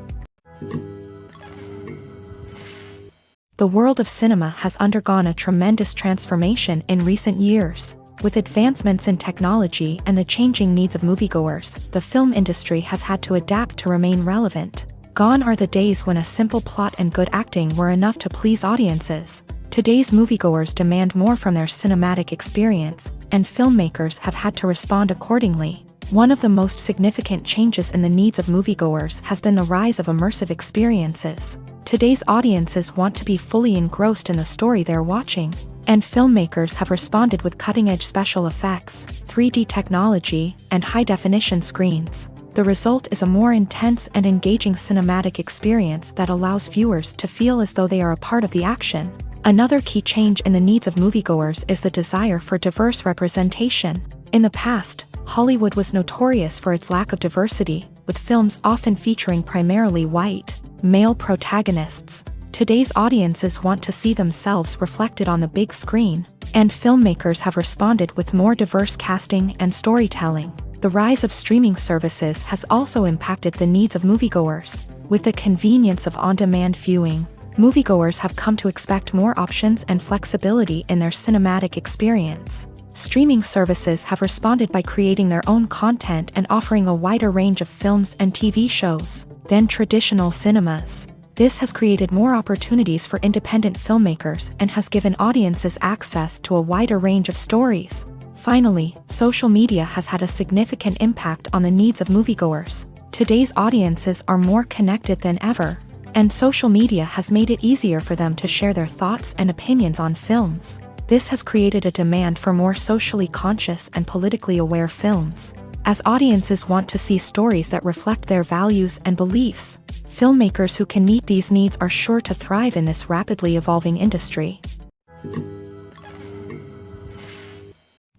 The world of cinema has undergone a tremendous transformation in recent years. With advancements in technology and the changing needs of moviegoers, the film industry has had to adapt to remain relevant. Gone are the days when a simple plot and good acting were enough to please audiences. Today's moviegoers demand more from their cinematic experience, and filmmakers have had to respond accordingly. One of the most significant changes in the needs of moviegoers has been the rise of immersive experiences. Today's audiences want to be fully engrossed in the story they're watching, and filmmakers have responded with cutting-edge special effects, 3D technology, and high-definition screens. The result is a more intense and engaging cinematic experience that allows viewers to feel as though they are a part of the action. Another key change in the needs of moviegoers is the desire for diverse representation. In the past, Hollywood was notorious for its lack of diversity, with films often featuring primarily white, male protagonists. Today's audiences want to see themselves reflected on the big screen, and filmmakers have responded with more diverse casting and storytelling. The rise of streaming services has also impacted the needs of moviegoers. With the convenience of on-demand viewing, moviegoers have come to expect more options and flexibility in their cinematic experience. Streaming services have responded by creating their own content and offering a wider range of films and TV shows than traditional cinemas. This has created more opportunities for independent filmmakers and has given audiences access to a wider range of stories. Finally, social media has had a significant impact on the needs of moviegoers. Today's audiences are more connected than ever, and social media has made it easier for them to share their thoughts and opinions on films. This has created a demand for more socially conscious and politically aware films. As audiences want to see stories that reflect their values and beliefs, filmmakers who can meet these needs are sure to thrive in this rapidly evolving industry.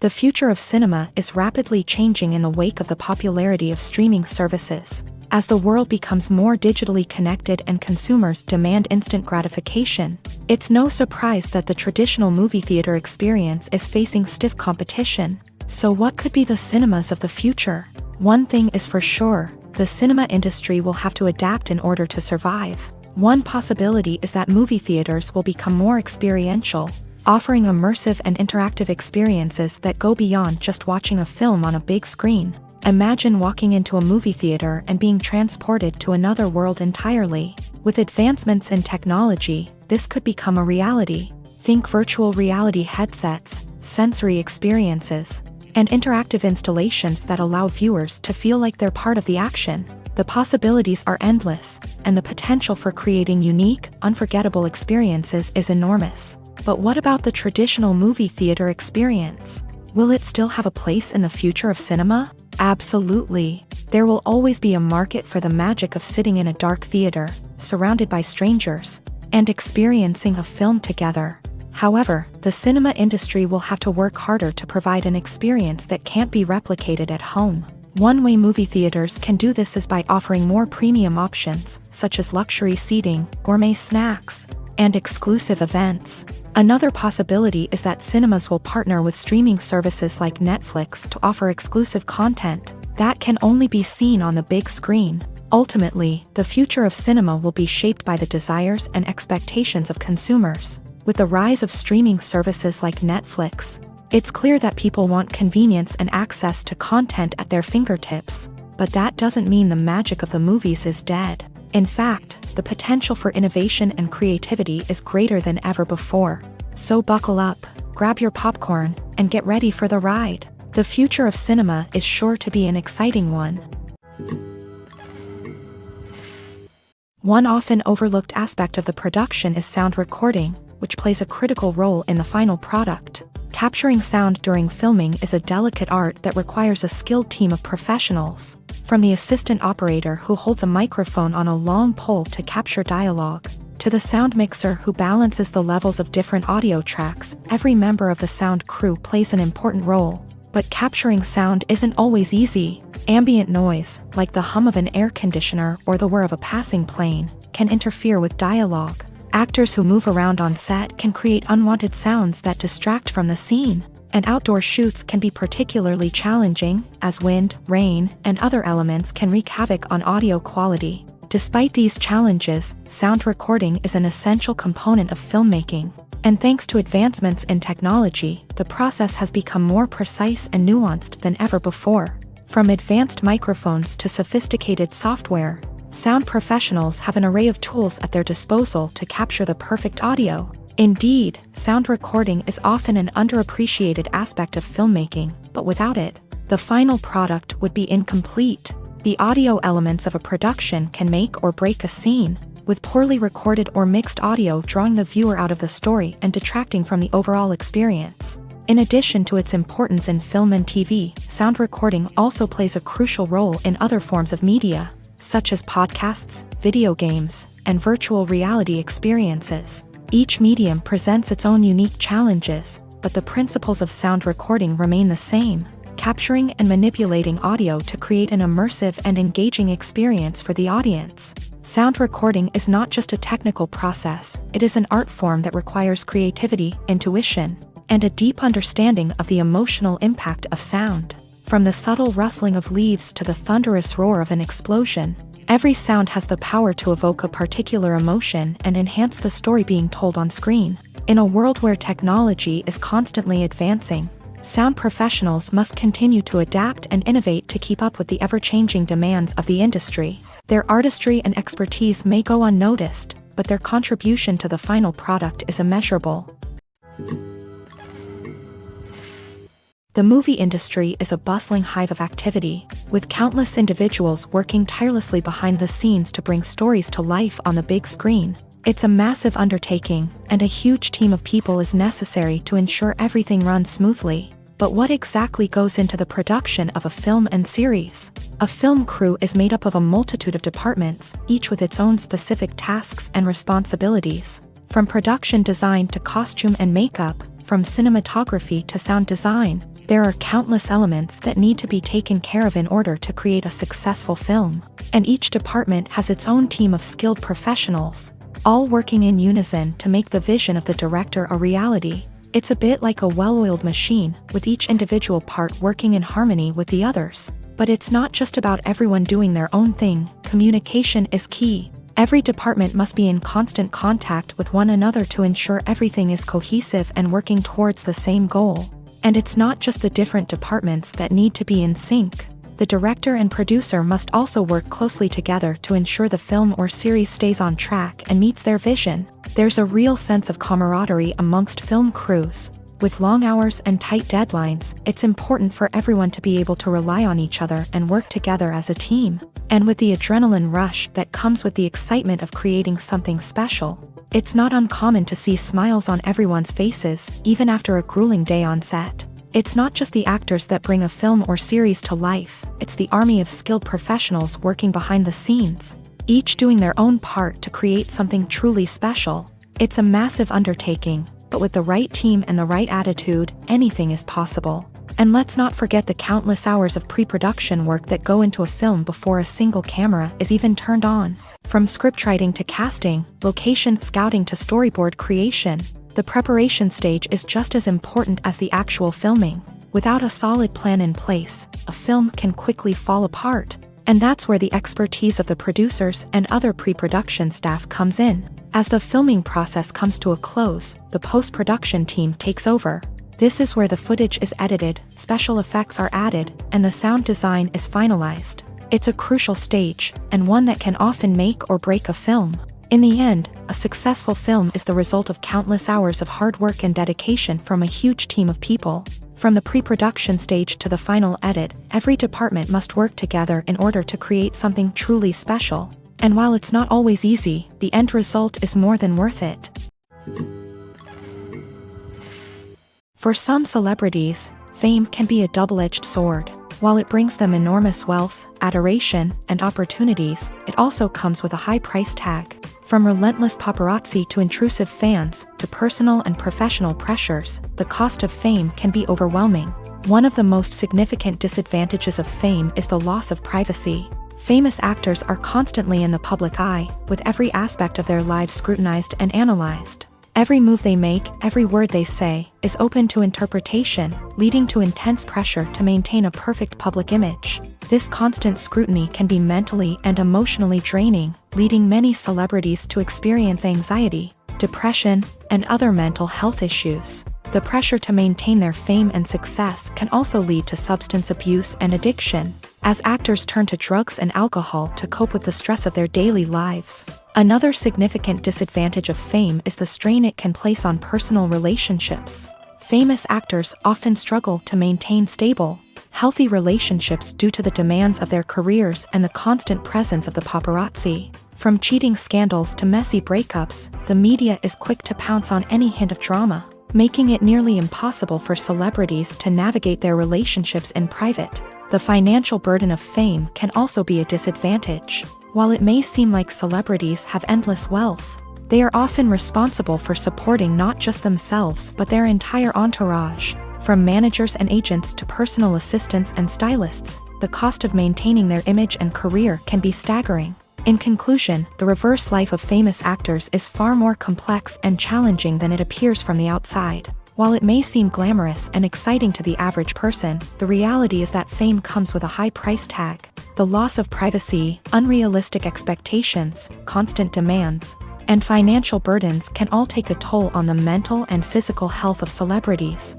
The future of cinema is rapidly changing in the wake of the popularity of streaming services. As the world becomes more digitally connected and consumers demand instant gratification, it's no surprise that the traditional movie theater experience is facing stiff competition. So what could be the cinemas of the future? One thing is for sure, the cinema industry will have to adapt in order to survive. One possibility is that movie theaters will become more experiential, offering immersive and interactive experiences that go beyond just watching a film on a big screen. Imagine walking into a movie theater and being transported to another world entirely. With advancements in technology, this could become a reality. Think virtual reality headsets, sensory experiences, and interactive installations that allow viewers to feel like they're part of the action. The possibilities are endless, and the potential for creating unique, unforgettable experiences is enormous. But what about the traditional movie theater experience? Will it still have a place in the future of cinema? Absolutely. There will always be a market for the magic of sitting in a dark theater, surrounded by strangers, and experiencing a film together. However, the cinema industry will have to work harder to provide an experience that can't be replicated at home. One way movie theaters can do this is by offering more premium options, such as luxury seating, gourmet snacks, and exclusive events. Another possibility is that cinemas will partner with streaming services like Netflix to offer exclusive content that can only be seen on the big screen. Ultimately, the future of cinema will be shaped by the desires and expectations of consumers. With the rise of streaming services like Netflix, it's clear that people want convenience and access to content at their fingertips. But that doesn't mean the magic of the movies is dead. In fact, the potential for innovation and creativity is greater than ever before. So buckle up, grab your popcorn, and get ready for the ride. The future of cinema is sure to be an exciting one. One often overlooked aspect of the production is sound recording, which plays a critical role in the final product. Capturing sound during filming is a delicate art that requires a skilled team of professionals. From the assistant operator who holds a microphone on a long pole to capture dialogue, to the sound mixer who balances the levels of different audio tracks, every member of the sound crew plays an important role. But capturing sound isn't always easy. Ambient noise, like the hum of an air conditioner or the whir of a passing plane, can interfere with dialogue. Actors who move around on set can create unwanted sounds that distract from the scene. And outdoor shoots can be particularly challenging, as wind, rain, and other elements can wreak havoc on audio quality. Despite these challenges, sound recording is an essential component of filmmaking. And thanks to advancements in technology, the process has become more precise and nuanced than ever before. From advanced microphones to sophisticated software, sound professionals have an array of tools at their disposal to capture the perfect audio. Indeed, sound recording is often an underappreciated aspect of filmmaking, but without it, the final product would be incomplete. The audio elements of a production can make or break a scene, with poorly recorded or mixed audio drawing the viewer out of the story and detracting from the overall experience. In addition to its importance in film and TV, sound recording also plays a crucial role in other forms of media, such as podcasts, video games, and virtual reality experiences. Each medium presents its own unique challenges, but the principles of sound recording remain the same, capturing and manipulating audio to create an immersive and engaging experience for the audience. Sound recording is not just a technical process, it is an art form that requires creativity, intuition, and a deep understanding of the emotional impact of sound. From the subtle rustling of leaves to the thunderous roar of an explosion, every sound has the power to evoke a particular emotion and enhance the story being told on screen. In a world where technology is constantly advancing, sound professionals must continue to adapt and innovate to keep up with the ever-changing demands of the industry. Their artistry and expertise may go unnoticed, but their contribution to the final product is immeasurable. The movie industry is a bustling hive of activity, with countless individuals working tirelessly behind the scenes to bring stories to life on the big screen. It's a massive undertaking, and a huge team of people is necessary to ensure everything runs smoothly. But what exactly goes into the production of a film and series? A film crew is made up of a multitude of departments, each with its own specific tasks and responsibilities. From production design to costume and makeup, from cinematography to sound design, there are countless elements that need to be taken care of in order to create a successful film. And each department has its own team of skilled professionals, all working in unison to make the vision of the director a reality. It's a bit like a well-oiled machine, with each individual part working in harmony with the others. But it's not just about everyone doing their own thing. Communication is key. Every department must be in constant contact with one another to ensure everything is cohesive and working towards the same goal. And it's not just the different departments that need to be in sync. The director and producer must also work closely together to ensure the film or series stays on track and meets their vision. There's a real sense of camaraderie amongst film crews. With long hours and tight deadlines, it's important for everyone to be able to rely on each other and work together as a team. And with the adrenaline rush that comes with the excitement of creating something special, it's not uncommon to see smiles on everyone's faces, even after a grueling day on set. It's not just the actors that bring a film or series to life, it's the army of skilled professionals working behind the scenes, each doing their own part to create something truly special. It's a massive undertaking, but with the right team and the right attitude, anything is possible. And let's not forget the countless hours of pre-production work that go into a film before a single camera is even turned on. From scriptwriting to casting, location scouting to storyboard creation, the preparation stage is just as important as the actual filming. Without a solid plan in place, a film can quickly fall apart. And that's where the expertise of the producers and other pre-production staff comes in. As the filming process comes to a close, the post-production team takes over. This is where the footage is edited, special effects are added, and the sound design is finalized. It's a crucial stage, and one that can often make or break a film. In the end, a successful film is the result of countless hours of hard work and dedication from a huge team of people. From the pre-production stage to the final edit, every department must work together in order to create something truly special. And while it's not always easy, the end result is more than worth it. For some celebrities, fame can be a double-edged sword. While it brings them enormous wealth, adoration, and opportunities, it also comes with a high price tag. From relentless paparazzi to intrusive fans, to personal and professional pressures, the cost of fame can be overwhelming. One of the most significant disadvantages of fame is the loss of privacy. Famous actors are constantly in the public eye, with every aspect of their lives scrutinized and analyzed. Every move they make, every word they say, is open to interpretation, leading to intense pressure to maintain a perfect public image. This constant scrutiny can be mentally and emotionally draining, leading many celebrities to experience anxiety, depression, and other mental health issues. The pressure to maintain their fame and success can also lead to substance abuse and addiction, as actors turn to drugs and alcohol to cope with the stress of their daily lives. Another significant disadvantage of fame is the strain it can place on personal relationships. Famous actors often struggle to maintain stable, healthy relationships due to the demands of their careers and the constant presence of the paparazzi. From cheating scandals to messy breakups, the media is quick to pounce on any hint of drama, making it nearly impossible for celebrities to navigate their relationships in private. The financial burden of fame can also be a disadvantage. While it may seem like celebrities have endless wealth, they are often responsible for supporting not just themselves but their entire entourage. From managers and agents to personal assistants and stylists, the cost of maintaining their image and career can be staggering. In conclusion, the reverse life of famous actors is far more complex and challenging than it appears from the outside. While it may seem glamorous and exciting to the average person, the reality is that fame comes with a high price tag. The loss of privacy, unrealistic expectations, constant demands, and financial burdens can all take a toll on the mental and physical health of celebrities.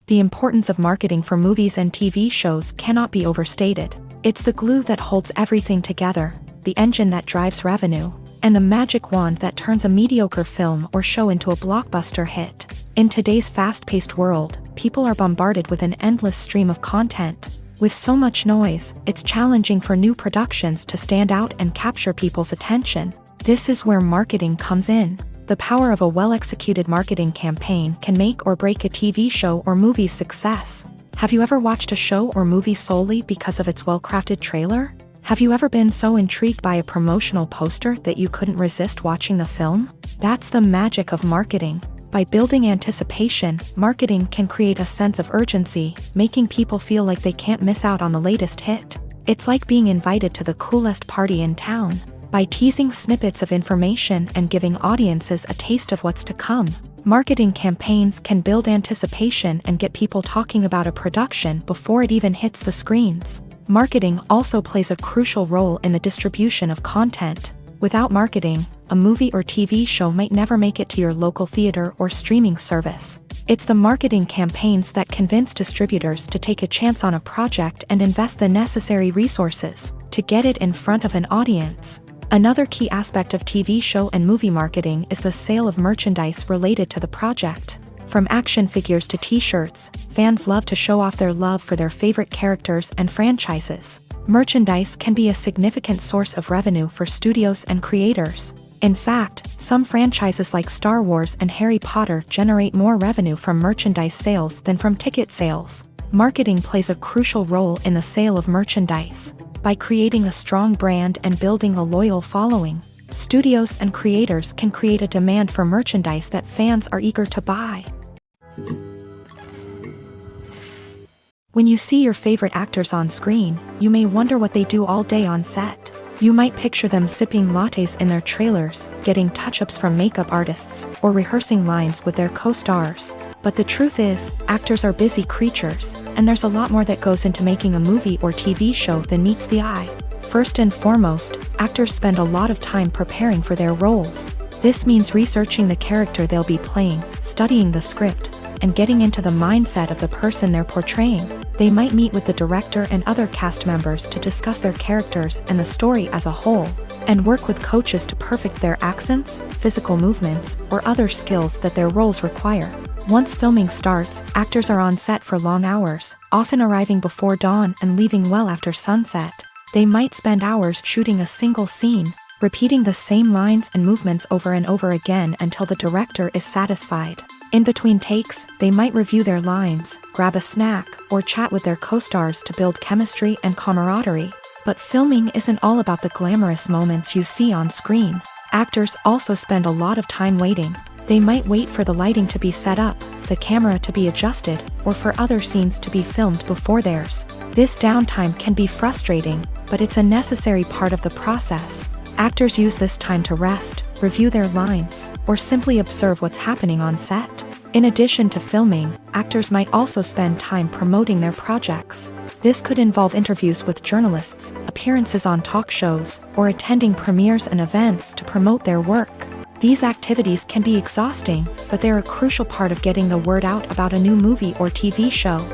The importance of marketing for movies and TV shows cannot be overstated. It's the glue that holds everything together, the engine that drives revenue, and the magic wand that turns a mediocre film or show into a blockbuster hit. In today's fast-paced world, people are bombarded with an endless stream of content. With so much noise, it's challenging for new productions to stand out and capture people's attention. This is where marketing comes in. The power of a well-executed marketing campaign can make or break a TV show or movie's success. Have you ever watched a show or movie solely because of its well-crafted trailer? Have you ever been so intrigued by a promotional poster that you couldn't resist watching the film? That's the magic of marketing. By building anticipation, marketing can create a sense of urgency, making people feel like they can't miss out on the latest hit. It's like being invited to the coolest party in town. By teasing snippets of information and giving audiences a taste of what's to come, marketing campaigns can build anticipation and get people talking about a production before it even hits the screens. Marketing also plays a crucial role in the distribution of content. Without marketing, a movie or TV show might never make it to your local theater or streaming service. It's the marketing campaigns that convince distributors to take a chance on a project and invest the necessary resources to get it in front of an audience. Another key aspect of TV show and movie marketing is the sale of merchandise related to the project. From action figures to t-shirts, fans love to show off their love for their favorite characters and franchises. Merchandise can be a significant source of revenue for studios and creators. In fact, some franchises like Star Wars and Harry Potter generate more revenue from merchandise sales than from ticket sales. Marketing plays a crucial role in the sale of merchandise. By creating a strong brand and building a loyal following, studios and creators can create a demand for merchandise that fans are eager to buy. When you see your favorite actors on screen, you may wonder what they do all day on set. You might picture them sipping lattes in their trailers, getting touch-ups from makeup artists, or rehearsing lines with their co-stars. But the truth is, actors are busy creatures, and there's a lot more that goes into making a movie or TV show than meets the eye. First and foremost, actors spend a lot of time preparing for their roles. This means researching the character they'll be playing, studying the script, and getting into the mindset of the person they're portraying. They might meet with the director and other cast members to discuss their characters and the story as a whole, and work with coaches to perfect their accents, physical movements, or other skills that their roles require. Once filming starts, actors are on set for long hours, often arriving before dawn and leaving well after sunset. They might spend hours shooting a single scene, repeating the same lines and movements over and over again until the director is satisfied. In between takes, they might review their lines, grab a snack, or chat with their co-stars to build chemistry and camaraderie. But filming isn't all about the glamorous moments you see on screen. Actors also spend a lot of time waiting. They might wait for the lighting to be set up, the camera to be adjusted, or for other scenes to be filmed before theirs. This downtime can be frustrating, but it's a necessary part of the process. Actors use this time to rest, review their lines, or simply observe what's happening on set. In addition to filming, actors might also spend time promoting their projects. This could involve interviews with journalists, appearances on talk shows, or attending premieres and events to promote their work. These activities can be exhausting, but they're a crucial part of getting the word out about a new movie or TV show.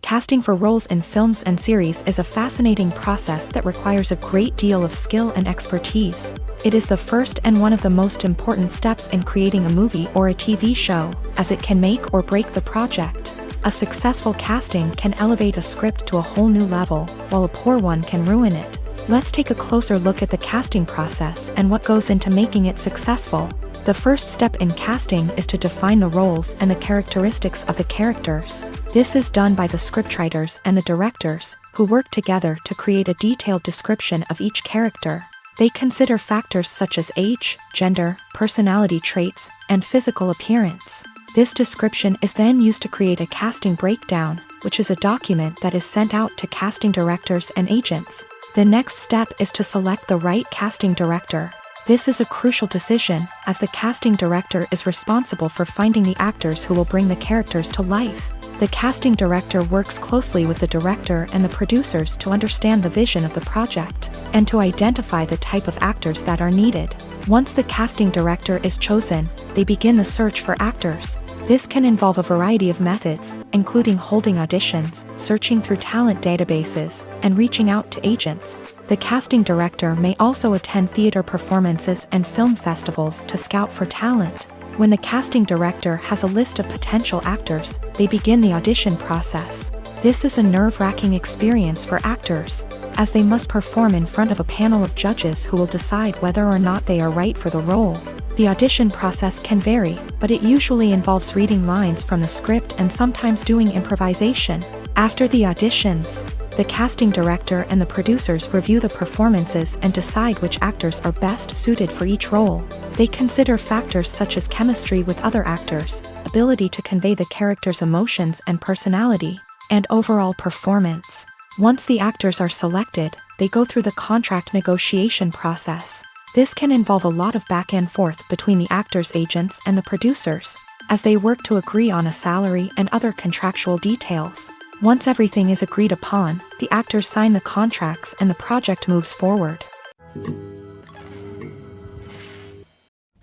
Casting for roles in films and series is a fascinating process that requires a great deal of skill and expertise. It is the first and one of the most important steps in creating a movie or a TV show, as it can make or break the project. A successful casting can elevate a script to a whole new level, while a poor one can ruin it. Let's take a closer look at the casting process and what goes into making it successful. The first step in casting is to define the roles and the characteristics of the characters. This is done by the scriptwriters and the directors, who work together to create a detailed description of each character. They consider factors such as age, gender, personality traits, and physical appearance. This description is then used to create a casting breakdown, which is a document that is sent out to casting directors and agents. The next step is to select the right casting director. This is a crucial decision, as the casting director is responsible for finding the actors who will bring the characters to life. The casting director works closely with the director and the producers to understand the vision of the project, and to identify the type of actors that are needed. Once the casting director is chosen, they begin the search for actors. This can involve a variety of methods, including holding auditions, searching through talent databases, and reaching out to agents. The casting director may also attend theater performances and film festivals to scout for talent. When the casting director has a list of potential actors, they begin the audition process. This is a nerve-wracking experience for actors, as they must perform in front of a panel of judges who will decide whether or not they are right for the role. The audition process can vary, but it usually involves reading lines from the script and sometimes doing improvisation. After the auditions, the casting director and the producers review the performances and decide which actors are best suited for each role. They consider factors such as chemistry with other actors, ability to convey the character's emotions and personality, and overall performance. Once the actors are selected, they go through the contract negotiation process. This can involve a lot of back and forth between the actors' agents and the producers, as they work to agree on a salary and other contractual details. Once everything is agreed upon, the actors sign the contracts and the project moves forward.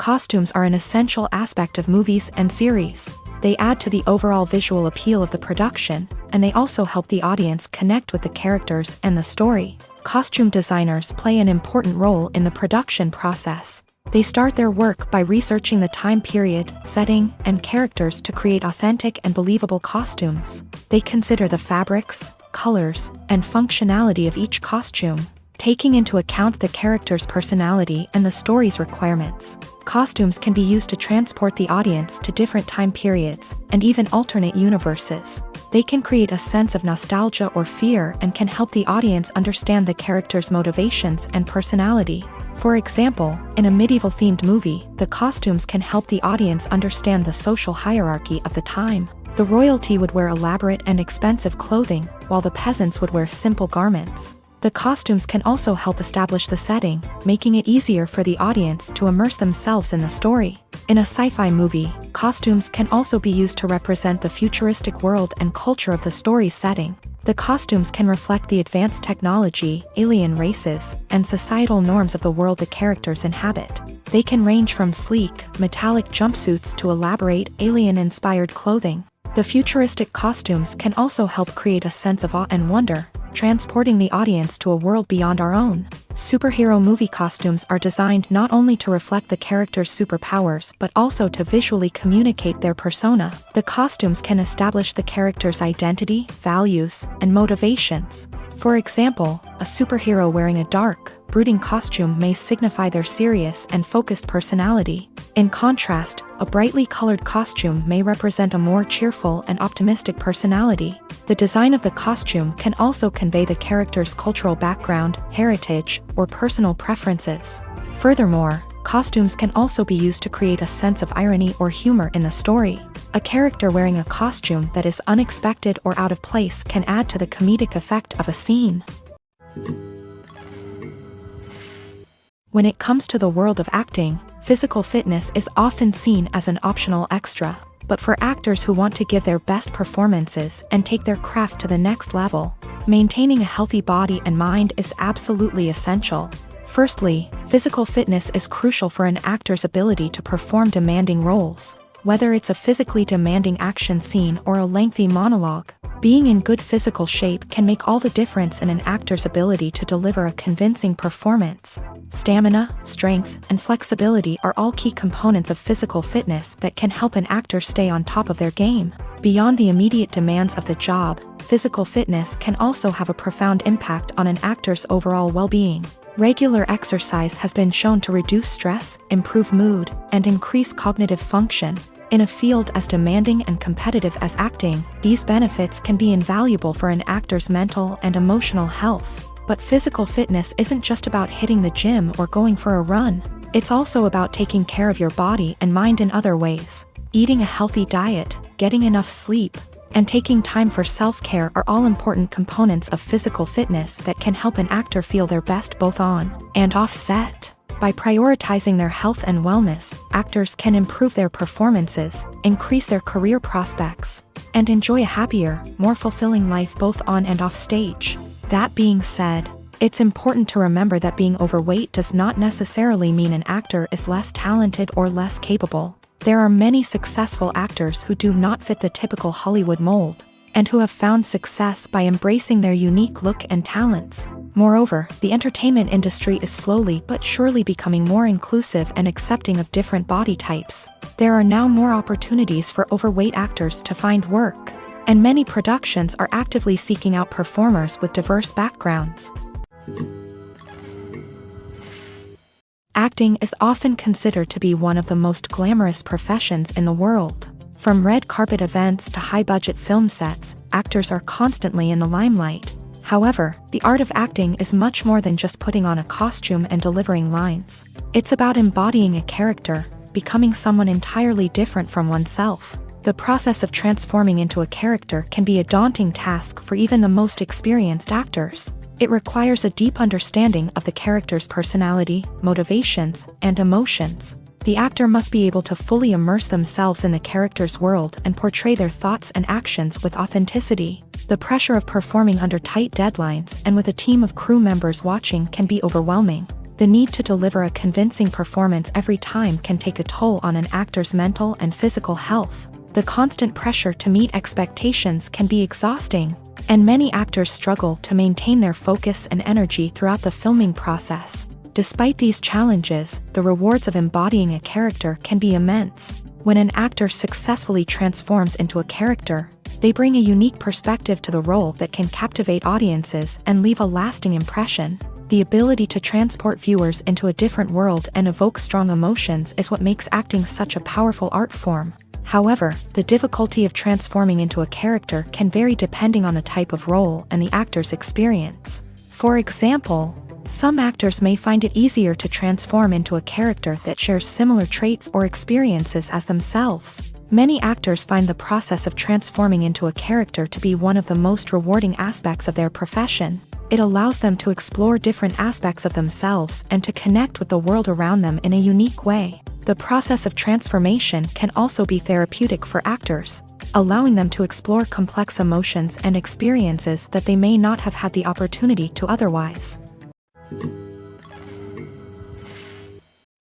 Costumes are an essential aspect of movies and series. They add to the overall visual appeal of the production, and they also help the audience connect with the characters and the story. Costume designers play an important role in the production process. They start their work by researching the time period, setting, and characters to create authentic and believable costumes. They consider the fabrics, colors, and functionality of each costume, taking into account the character's personality and the story's requirements. Costumes can be used to transport the audience to different time periods and even alternate universes. They can create a sense of nostalgia or fear and can help the audience understand the character's motivations and personality. For example, in a medieval-themed movie, the costumes can help the audience understand the social hierarchy of the time. The royalty would wear elaborate and expensive clothing, while the peasants would wear simple garments. The costumes can also help establish the setting, making it easier for the audience to immerse themselves in the story. In a sci-fi movie, costumes can also be used to represent the futuristic world and culture of the story's setting. The costumes can reflect the advanced technology, alien races, and societal norms of the world the characters inhabit. They can range from sleek, metallic jumpsuits to elaborate, alien-inspired clothing. The futuristic costumes can also help create a sense of awe and wonder, transporting the audience to a world beyond our own. Superhero movie costumes are designed not only to reflect the character's superpowers but also to visually communicate their persona. The costumes can establish the character's identity, values, and motivations. For example, a superhero wearing a dark, brooding costume may signify their serious and focused personality. In contrast, a brightly colored costume may represent a more cheerful and optimistic personality. The design of the costume can also convey the character's cultural background, heritage, or personal preferences. Furthermore, costumes can also be used to create a sense of irony or humor in the story. A character wearing a costume that is unexpected or out of place can add to the comedic effect of a scene. When it comes to the world of acting, physical fitness is often seen as an optional extra. But for actors who want to give their best performances and take their craft to the next level, maintaining a healthy body and mind is absolutely essential. Firstly, physical fitness is crucial for an actor's ability to perform demanding roles. Whether it's a physically demanding action scene or a lengthy monologue, being in good physical shape can make all the difference in an actor's ability to deliver a convincing performance. Stamina, strength, and flexibility are all key components of physical fitness that can help an actor stay on top of their game. Beyond the immediate demands of the job, physical fitness can also have a profound impact on an actor's overall well-being. Regular exercise has been shown to reduce stress, improve mood, and increase cognitive function. In a field as demanding and competitive as acting, these benefits can be invaluable for an actor's mental and emotional health. But physical fitness isn't just about hitting the gym or going for a run. It's also about taking care of your body and mind in other ways. Eating a healthy diet, getting enough sleep, and taking time for self-care are all important components of physical fitness that can help an actor feel their best both on and off set. By prioritizing their health and wellness, actors can improve their performances, increase their career prospects, and enjoy a happier, more fulfilling life both on and off stage. That being said, it's important to remember that being overweight does not necessarily mean an actor is less talented or less capable. There are many successful actors who do not fit the typical Hollywood mold, and who have found success by embracing their unique look and talents. Moreover, the entertainment industry is slowly but surely becoming more inclusive and accepting of different body types. There are now more opportunities for overweight actors to find work, and many productions are actively seeking out performers with diverse backgrounds. Acting is often considered to be one of the most glamorous professions in the world. From red carpet events to high-budget film sets, actors are constantly in the limelight. However, the art of acting is much more than just putting on a costume and delivering lines. It's about embodying a character, becoming someone entirely different from oneself. The process of transforming into a character can be a daunting task for even the most experienced actors. It requires a deep understanding of the character's personality, motivations, and emotions. The actor must be able to fully immerse themselves in the character's world and portray their thoughts and actions with authenticity. The pressure of performing under tight deadlines and with a team of crew members watching can be overwhelming. The need to deliver a convincing performance every time can take a toll on an actor's mental and physical health. The constant pressure to meet expectations can be exhausting, and many actors struggle to maintain their focus and energy throughout the filming process. Despite these challenges, the rewards of embodying a character can be immense. When an actor successfully transforms into a character, they bring a unique perspective to the role that can captivate audiences and leave a lasting impression. The ability to transport viewers into a different world and evoke strong emotions is what makes acting such a powerful art form. However, the difficulty of transforming into a character can vary depending on the type of role and the actor's experience. For example, some actors may find it easier to transform into a character that shares similar traits or experiences as themselves. Many actors find the process of transforming into a character to be one of the most rewarding aspects of their profession. It allows them to explore different aspects of themselves and to connect with the world around them in a unique way. The process of transformation can also be therapeutic for actors, allowing them to explore complex emotions and experiences that they may not have had the opportunity to otherwise.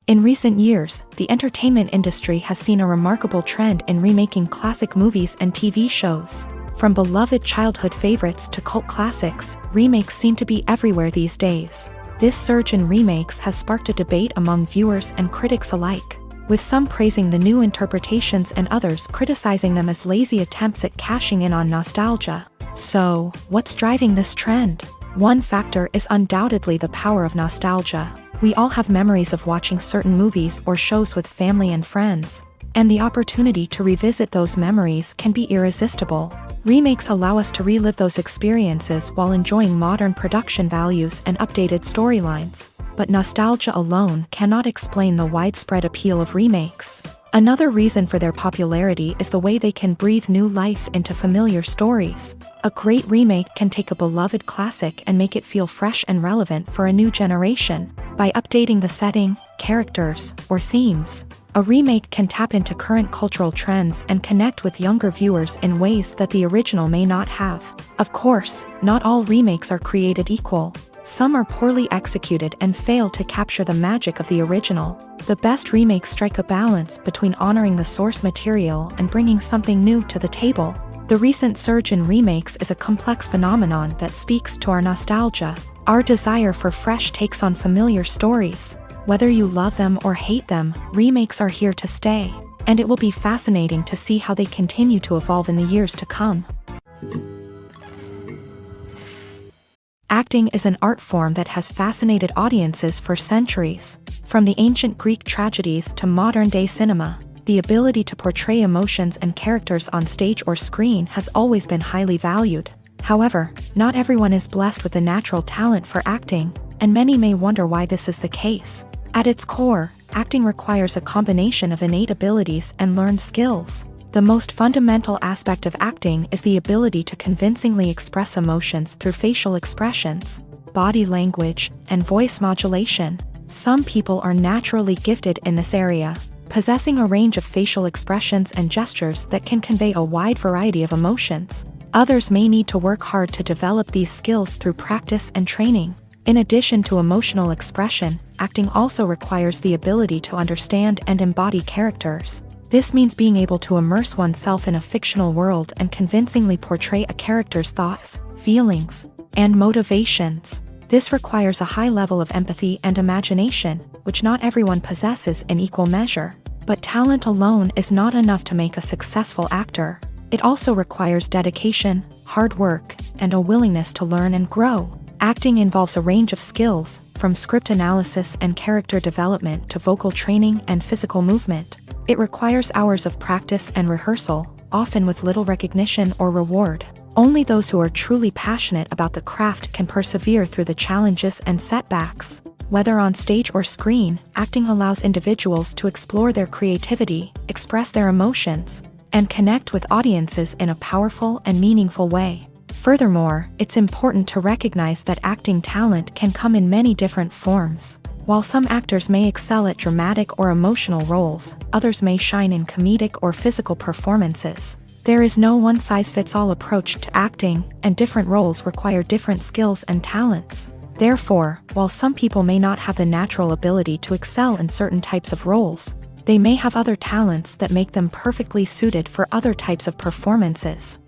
In recent years, the entertainment industry has seen a remarkable trend in remaking classic movies and TV shows. From beloved childhood favorites to cult classics, remakes seem to be everywhere these days. This surge in remakes has sparked a debate among viewers and critics alike, with some praising the new interpretations and others criticizing them as lazy attempts at cashing in on nostalgia. So, what's driving this trend? One factor is undoubtedly the power of nostalgia. We all have memories of watching certain movies or shows with family and friends, and the opportunity to revisit those memories can be irresistible. Remakes allow us to relive those experiences while enjoying modern production values and updated storylines, but nostalgia alone cannot explain the widespread appeal of remakes. Another reason for their popularity is the way they can breathe new life into familiar stories. A great remake can take a beloved classic and make it feel fresh and relevant for a new generation. By updating the setting, characters, or themes, a remake can tap into current cultural trends and connect with younger viewers in ways that the original may not have. Of course, not all remakes are created equal. Some are poorly executed and fail to capture the magic of the original. The best remakes strike a balance between honoring the source material and bringing something new to the table. The recent surge in remakes is a complex phenomenon that speaks to our nostalgia, our desire for fresh takes on familiar stories. Whether you love them or hate them, remakes are here to stay, and it will be fascinating to see how they continue to evolve in the years to come. Acting is an art form that has fascinated audiences for centuries. From the ancient Greek tragedies to modern-day cinema, the ability to portray emotions and characters on stage or screen has always been highly valued. However, not everyone is blessed with a natural talent for acting, and many may wonder why this is the case. At its core, acting requires a combination of innate abilities and learned skills. The most fundamental aspect of acting is the ability to convincingly express emotions through facial expressions, body language, and voice modulation. Some people are naturally gifted in this area, possessing a range of facial expressions and gestures that can convey a wide variety of emotions. Others may need to work hard to develop these skills through practice and training. In addition to emotional expression, acting also requires the ability to understand and embody characters. This means being able to immerse oneself in a fictional world and convincingly portray a character's thoughts, feelings, and motivations. This requires a high level of empathy and imagination, which not everyone possesses in equal measure. But talent alone is not enough to make a successful actor. It also requires dedication, hard work, and a willingness to learn and grow. Acting involves a range of skills, from script analysis and character development to vocal training and physical movement. It requires hours of practice and rehearsal, often with little recognition or reward. Only those who are truly passionate about the craft can persevere through the challenges and setbacks. Whether on stage or screen, acting allows individuals to explore their creativity, express their emotions, and connect with audiences in a powerful and meaningful way. Furthermore, it's important to recognize that acting talent can come in many different forms. While some actors may excel at dramatic or emotional roles, others may shine in comedic or physical performances. There is no one-size-fits-all approach to acting, and different roles require different skills and talents. Therefore, while some people may not have the natural ability to excel in certain types of roles, they may have other talents that make them perfectly suited for other types of performances.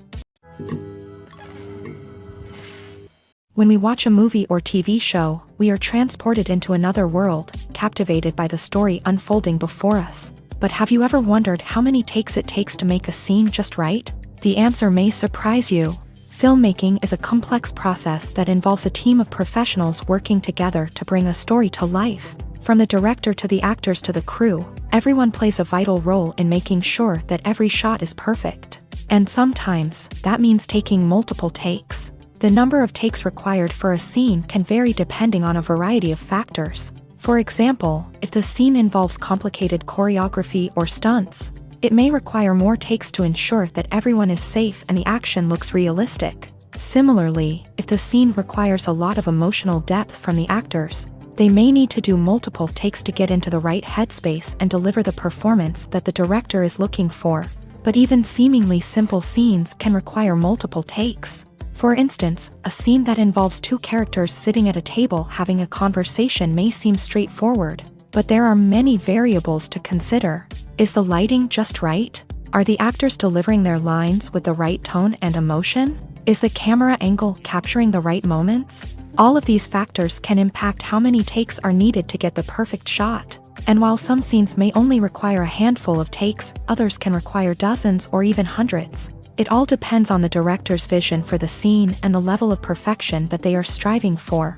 When we watch a movie or TV show, we are transported into another world, captivated by the story unfolding before us. But have you ever wondered how many takes it takes to make a scene just right? The answer may surprise you. Filmmaking is a complex process that involves a team of professionals working together to bring a story to life. From the director to the actors to the crew, everyone plays a vital role in making sure that every shot is perfect. And sometimes, that means taking multiple takes. The number of takes required for a scene can vary depending on a variety of factors. For example, if the scene involves complicated choreography or stunts, it may require more takes to ensure that everyone is safe and the action looks realistic. Similarly, if the scene requires a lot of emotional depth from the actors, they may need to do multiple takes to get into the right headspace and deliver the performance that the director is looking for. But even seemingly simple scenes can require multiple takes. For instance, a scene that involves two characters sitting at a table having a conversation may seem straightforward, but there are many variables to consider. Is the lighting just right? Are the actors delivering their lines with the right tone and emotion? Is the camera angle capturing the right moments? All of these factors can impact how many takes are needed to get the perfect shot. And while some scenes may only require a handful of takes, others can require dozens or even hundreds. It all depends on the director's vision for the scene and the level of perfection that they are striving for.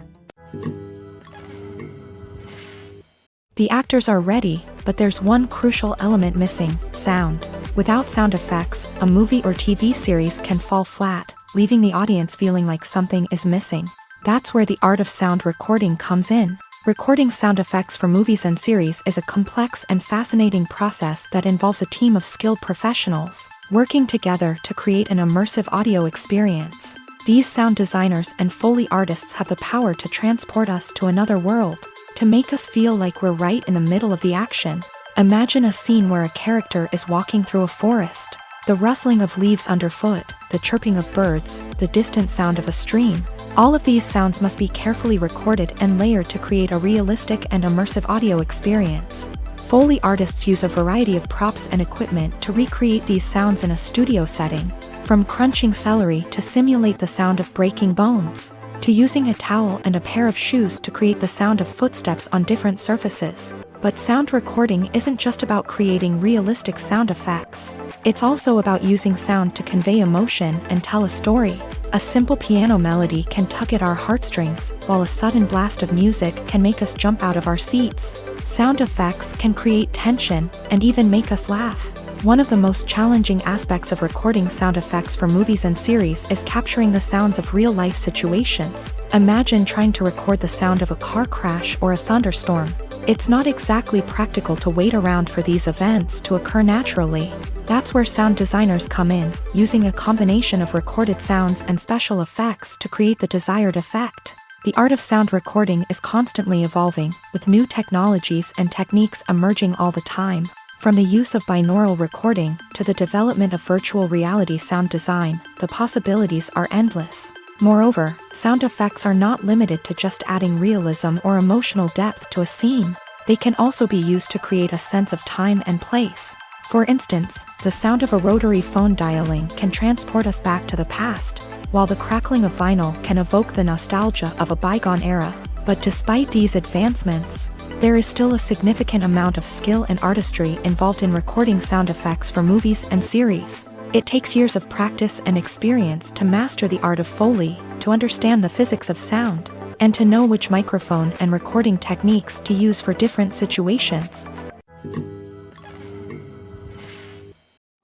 The actors are ready, but there's one crucial element missing: sound. Without sound effects, a movie or TV series can fall flat, leaving the audience feeling like something is missing. That's where the art of sound recording comes in. Recording sound effects for movies and series is a complex and fascinating process that involves a team of skilled professionals working together to create an immersive audio experience. These sound designers and Foley artists have the power to transport us to another world, to make us feel like we're right in the middle of the action. Imagine a scene where a character is walking through a forest. The rustling of leaves underfoot, the chirping of birds, the distant sound of a stream. All of these sounds must be carefully recorded and layered to create a realistic and immersive audio experience. Foley artists use a variety of props and equipment to recreate these sounds in a studio setting, from crunching celery to simulate the sound of breaking bones, to using a towel and a pair of shoes to create the sound of footsteps on different surfaces. But sound recording isn't just about creating realistic sound effects. It's also about using sound to convey emotion and tell a story. A simple piano melody can tug at our heartstrings, while a sudden blast of music can make us jump out of our seats. Sound effects can create tension and even make us laugh. One of the most challenging aspects of recording sound effects for movies and series is capturing the sounds of real-life situations. Imagine trying to record the sound of a car crash or a thunderstorm. It's not exactly practical to wait around for these events to occur naturally. That's where sound designers come in, using a combination of recorded sounds and special effects to create the desired effect. The art of sound recording is constantly evolving, with new technologies and techniques emerging all the time. From the use of binaural recording to the development of virtual reality sound design, the possibilities are endless. Moreover, sound effects are not limited to just adding realism or emotional depth to a scene. They can also be used to create a sense of time and place. For instance, the sound of a rotary phone dialing can transport us back to the past, while the crackling of vinyl can evoke the nostalgia of a bygone era. But despite these advancements, there is still a significant amount of skill and artistry involved in recording sound effects for movies and series. It takes years of practice and experience to master the art of Foley, to understand the physics of sound, and to know which microphone and recording techniques to use for different situations.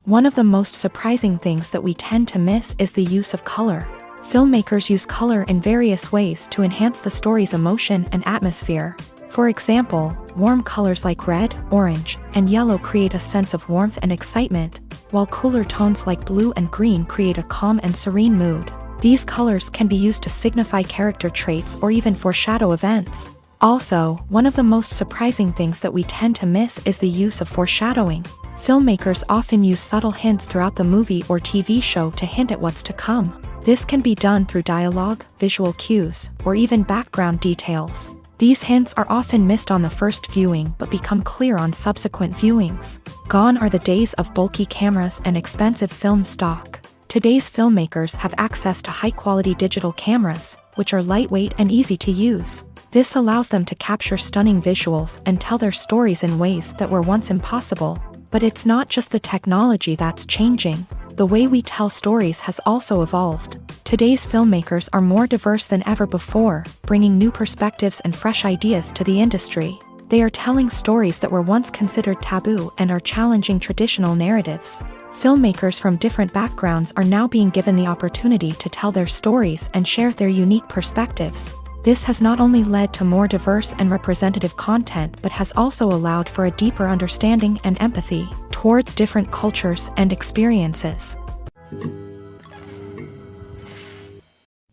One of the most surprising things that we tend to miss is the use of color. Filmmakers use color in various ways to enhance the story's emotion and atmosphere. For example, warm colors like red, orange, and yellow create a sense of warmth and excitement, while cooler tones like blue and green create a calm and serene mood. These colors can be used to signify character traits or even foreshadow events. Also, one of the most surprising things that we tend to miss is the use of foreshadowing. Filmmakers often use subtle hints throughout the movie or TV show to hint at what's to come. This can be done through dialogue, visual cues, or even background details. These hints are often missed on the first viewing but become clear on subsequent viewings. Gone are the days of bulky cameras and expensive film stock. Today's filmmakers have access to high-quality digital cameras, which are lightweight and easy to use. This allows them to capture stunning visuals and tell their stories in ways that were once impossible. But it's not just the technology that's changing. The way we tell stories has also evolved. Today's filmmakers are more diverse than ever before, bringing new perspectives and fresh ideas to the industry. They are telling stories that were once considered taboo and are challenging traditional narratives. Filmmakers from different backgrounds are now being given the opportunity to tell their stories and share their unique perspectives. This has not only led to more diverse and representative content but has also allowed for a deeper understanding and empathy towards different cultures and experiences.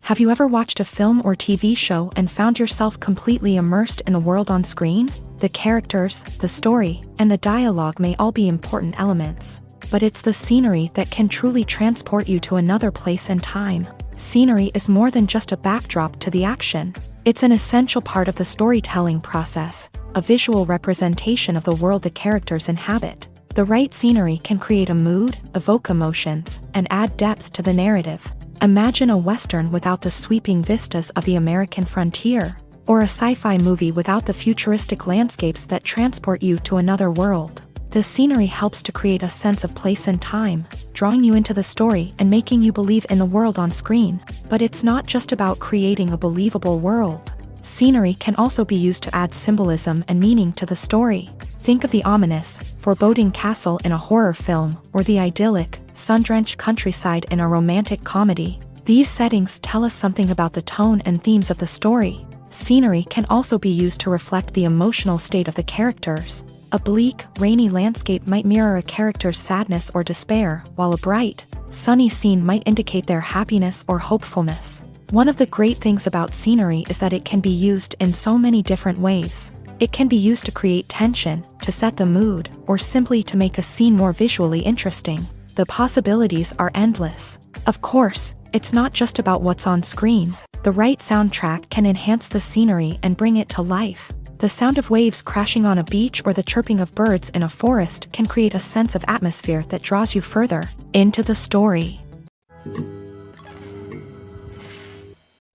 Have you ever watched a film or TV show and found yourself completely immersed in the world on screen? The characters, the story, and the dialogue may all be important elements, but it's the scenery that can truly transport you to another place and time. Scenery is more than just a backdrop to the action. It's an essential part of the storytelling process, a visual representation of the world the characters inhabit. The right scenery can create a mood, evoke emotions, and add depth to the narrative. Imagine a Western without the sweeping vistas of the American frontier, or a sci-fi movie without the futuristic landscapes that transport you to another world. The scenery helps to create a sense of place and time, drawing you into the story and making you believe in the world on screen. But it's not just about creating a believable world. Scenery can also be used to add symbolism and meaning to the story. Think of the ominous, foreboding castle in a horror film, or the idyllic, sun-drenched countryside in a romantic comedy. These settings tell us something about the tone and themes of the story. Scenery can also be used to reflect the emotional state of the characters. A bleak, rainy landscape might mirror a character's sadness or despair, while a bright, sunny scene might indicate their happiness or hopefulness. One of the great things about scenery is that it can be used in so many different ways. It can be used to create tension, to set the mood, or simply to make a scene more visually interesting. The possibilities are endless. Of course, it's not just about what's on screen. The right soundtrack can enhance the scenery and bring it to life. The sound of waves crashing on a beach or the chirping of birds in a forest can create a sense of atmosphere that draws you further into the story.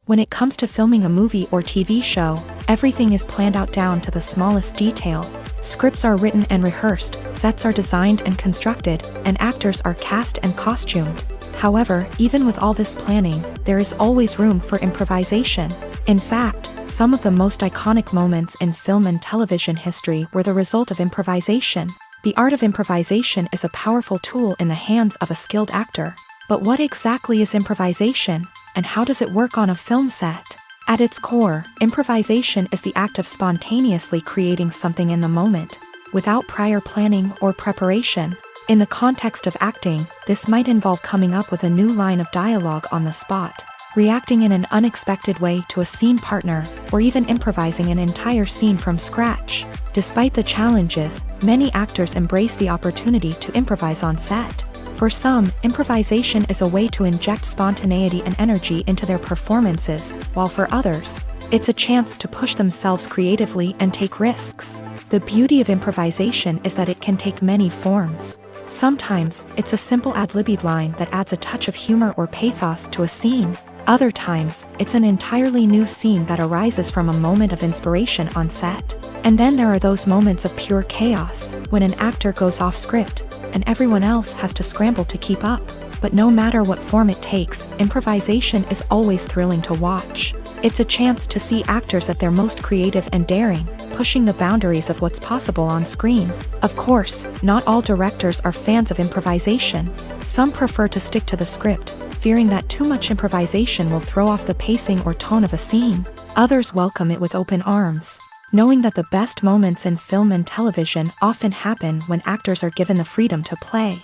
When it comes to filming a movie or TV show, everything is planned out down to the smallest detail. Scripts are written and rehearsed, sets are designed and constructed, and actors are cast and costumed. However, even with all this planning, there is always room for improvisation. In fact, some of the most iconic moments in film and television history were the result of improvisation. The art of improvisation is a powerful tool in the hands of a skilled actor. But what exactly is improvisation, and how does it work on a film set? At its core, improvisation is the act of spontaneously creating something in the moment, without prior planning or preparation. In the context of acting, this might involve coming up with a new line of dialogue on the spot, reacting in an unexpected way to a scene partner, or even improvising an entire scene from scratch. Despite the challenges, many actors embrace the opportunity to improvise on set. For some, improvisation is a way to inject spontaneity and energy into their performances, while for others, it's a chance to push themselves creatively and take risks. The beauty of improvisation is that it can take many forms. Sometimes, it's a simple ad-libbed line that adds a touch of humor or pathos to a scene. Other times, it's an entirely new scene that arises from a moment of inspiration on set. And then there are those moments of pure chaos, when an actor goes off script, and everyone else has to scramble to keep up. But no matter what form it takes, improvisation is always thrilling to watch. It's a chance to see actors at their most creative and daring, pushing the boundaries of what's possible on screen. Of course, not all directors are fans of improvisation. Some prefer to stick to the script, fearing that too much improvisation will throw off the pacing or tone of a scene. Others welcome it with open arms, knowing that the best moments in film and television often happen when actors are given the freedom to play.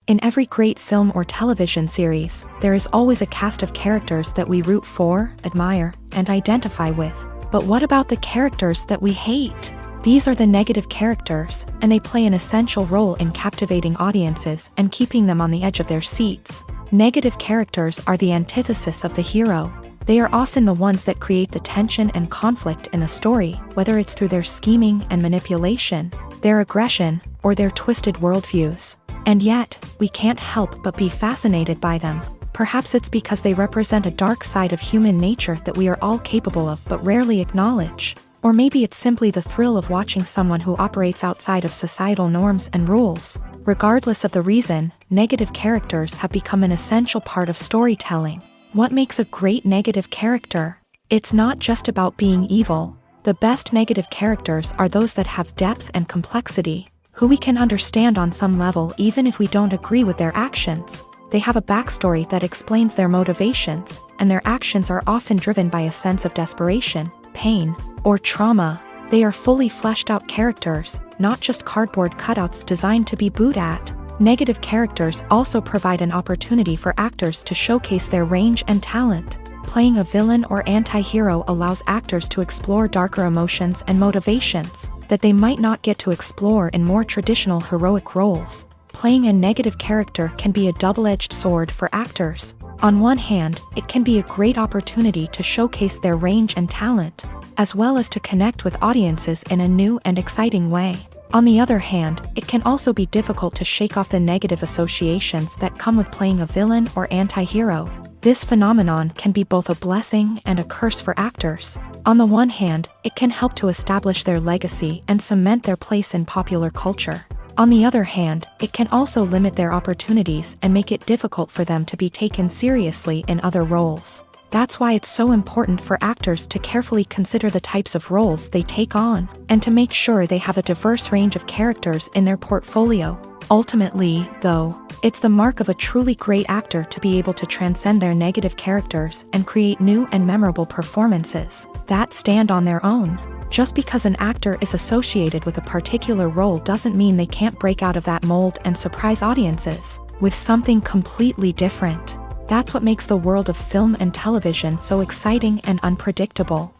In every great film or television series, there is always a cast of characters that we root for, admire, and identify with. But what about the characters that we hate? These are the negative characters, and they play an essential role in captivating audiences and keeping them on the edge of their seats. Negative characters are the antithesis of the hero. They are often the ones that create the tension and conflict in the story, whether it's through their scheming and manipulation, their aggression, or their twisted worldviews. And yet, we can't help but be fascinated by them. Perhaps it's because they represent a dark side of human nature that we are all capable of but rarely acknowledge. Or maybe it's simply the thrill of watching someone who operates outside of societal norms and rules. Regardless of the reason, negative characters have become an essential part of storytelling. What makes a great negative character? It's not just about being evil. The best negative characters are those that have depth and complexity, who we can understand on some level even if we don't agree with their actions. They have a backstory that explains their motivations, and their actions are often driven by a sense of desperation, pain, or trauma. They are fully fleshed out characters, not just cardboard cutouts designed to be booed at. Negative characters also provide an opportunity for actors to showcase their range and talent. Playing a villain or anti-hero allows actors to explore darker emotions and motivations that they might not get to explore in more traditional heroic roles. Playing a negative character can be a double-edged sword for actors. On one hand, it can be a great opportunity to showcase their range and talent, as well as to connect with audiences in a new and exciting way. On the other hand, it can also be difficult to shake off the negative associations that come with playing a villain or anti-hero. This phenomenon can be both a blessing and a curse for actors. On the one hand, it can help to establish their legacy and cement their place in popular culture. On the other hand, it can also limit their opportunities and make it difficult for them to be taken seriously in other roles. That's why it's so important for actors to carefully consider the types of roles they take on, and to make sure they have a diverse range of characters in their portfolio. Ultimately, though, it's the mark of a truly great actor to be able to transcend their negative characters and create new and memorable performances that stand on their own. Just because an actor is associated with a particular role doesn't mean they can't break out of that mold and surprise audiences with something completely different. That's what makes the world of film and television so exciting and unpredictable.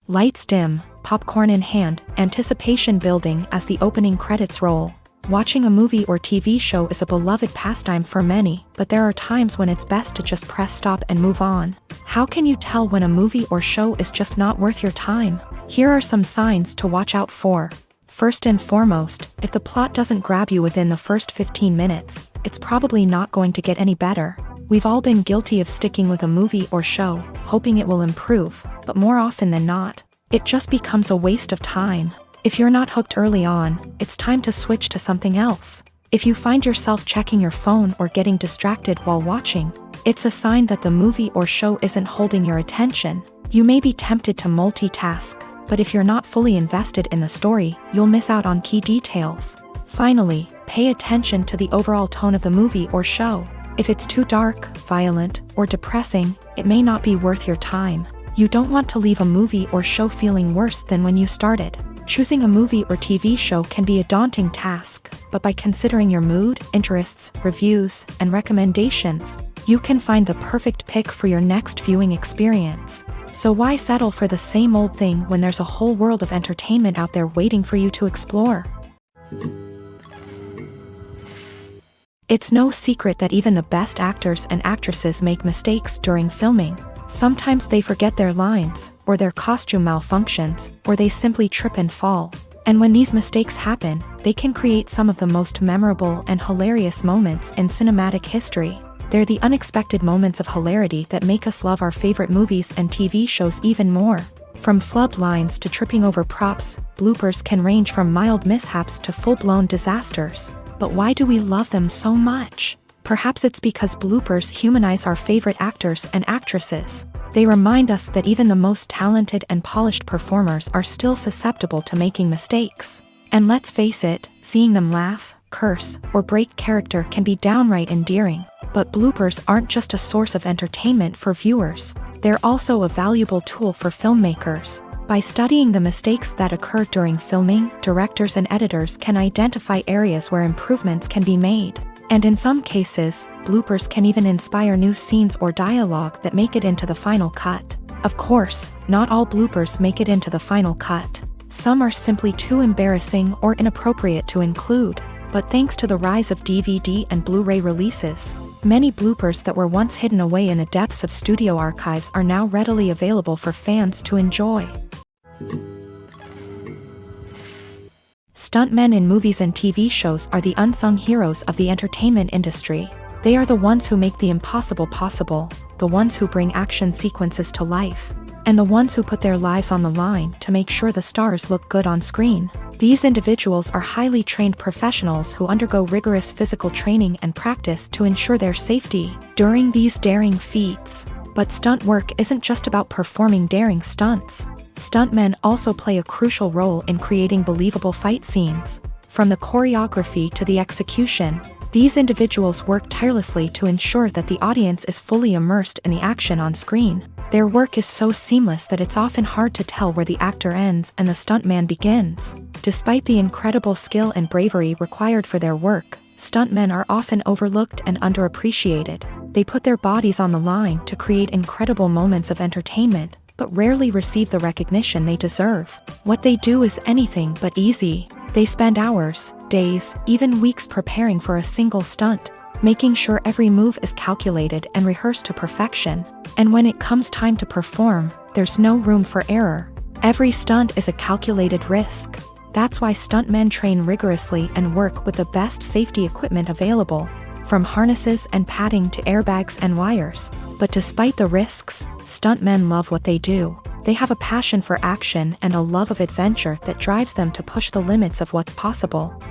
Lights dim, popcorn in hand, anticipation building as the opening credits roll. Watching a movie or TV show is a beloved pastime for many, but there are times when it's best to just press stop and move on. How can you tell when a movie or show is just not worth your time? Here are some signs to watch out for. First and foremost, if the plot doesn't grab you within the first 15 minutes, it's probably not going to get any better. We've all been guilty of sticking with a movie or show, hoping it will improve, but more often than not, it just becomes a waste of time. If you're not hooked early on, it's time to switch to something else. If you find yourself checking your phone or getting distracted while watching, it's a sign that the movie or show isn't holding your attention. You may be tempted to multitask, but if you're not fully invested in the story, you'll miss out on key details. Finally, pay attention to the overall tone of the movie or show. If it's too dark, violent, or depressing, it may not be worth your time. You don't want to leave a movie or show feeling worse than when you started. Choosing a movie or TV show can be a daunting task, but by considering your mood, interests, reviews, and recommendations, you can find the perfect pick for your next viewing experience. So why settle for the same old thing when there's a whole world of entertainment out there waiting for you to explore? It's no secret that even the best actors and actresses make mistakes during filming. Sometimes they forget their lines, or their costume malfunctions, or they simply trip and fall. And when these mistakes happen, they can create some of the most memorable and hilarious moments in cinematic history. They're the unexpected moments of hilarity that make us love our favorite movies and TV shows even more. From flubbed lines to tripping over props, bloopers can range from mild mishaps to full-blown disasters. But why do we love them so much? Perhaps it's because bloopers humanize our favorite actors and actresses. They remind us that even the most talented and polished performers are still susceptible to making mistakes. And let's face it, seeing them laugh, curse, or break character can be downright endearing. But bloopers aren't just a source of entertainment for viewers. They're also a valuable tool for filmmakers. By studying the mistakes that occur during filming, directors and editors can identify areas where improvements can be made. And in some cases, bloopers can even inspire new scenes or dialogue that make it into the final cut. Of course, not all bloopers make it into the final cut. Some are simply too embarrassing or inappropriate to include. But thanks to the rise of DVD and Blu-ray releases, many bloopers that were once hidden away in the depths of studio archives are now readily available for fans to enjoy. Stuntmen in movies and TV shows are the unsung heroes of the entertainment industry. They are the ones who make the impossible possible, the ones who bring action sequences to life, and the ones who put their lives on the line to make sure the stars look good on screen. These individuals are highly trained professionals who undergo rigorous physical training and practice to ensure their safety during these daring feats. But stunt work isn't just about performing daring stunts. Stuntmen also play a crucial role in creating believable fight scenes. From the choreography to the execution, these individuals work tirelessly to ensure that the audience is fully immersed in the action on screen. Their work is so seamless that it's often hard to tell where the actor ends and the stuntman begins. Despite the incredible skill and bravery required for their work, stuntmen are often overlooked and underappreciated. They put their bodies on the line to create incredible moments of entertainment, but rarely receive the recognition they deserve. What they do is anything but easy. They spend hours, days, even weeks preparing for a single stunt, making sure every move is calculated and rehearsed to perfection. And when it comes time to perform, there's no room for error. Every stunt is a calculated risk. That's why stuntmen train rigorously and work with the best safety equipment available, from harnesses and padding to airbags and wires. But despite the risks, stuntmen love what they do. They have a passion for action and a love of adventure that drives them to push the limits of what's possible.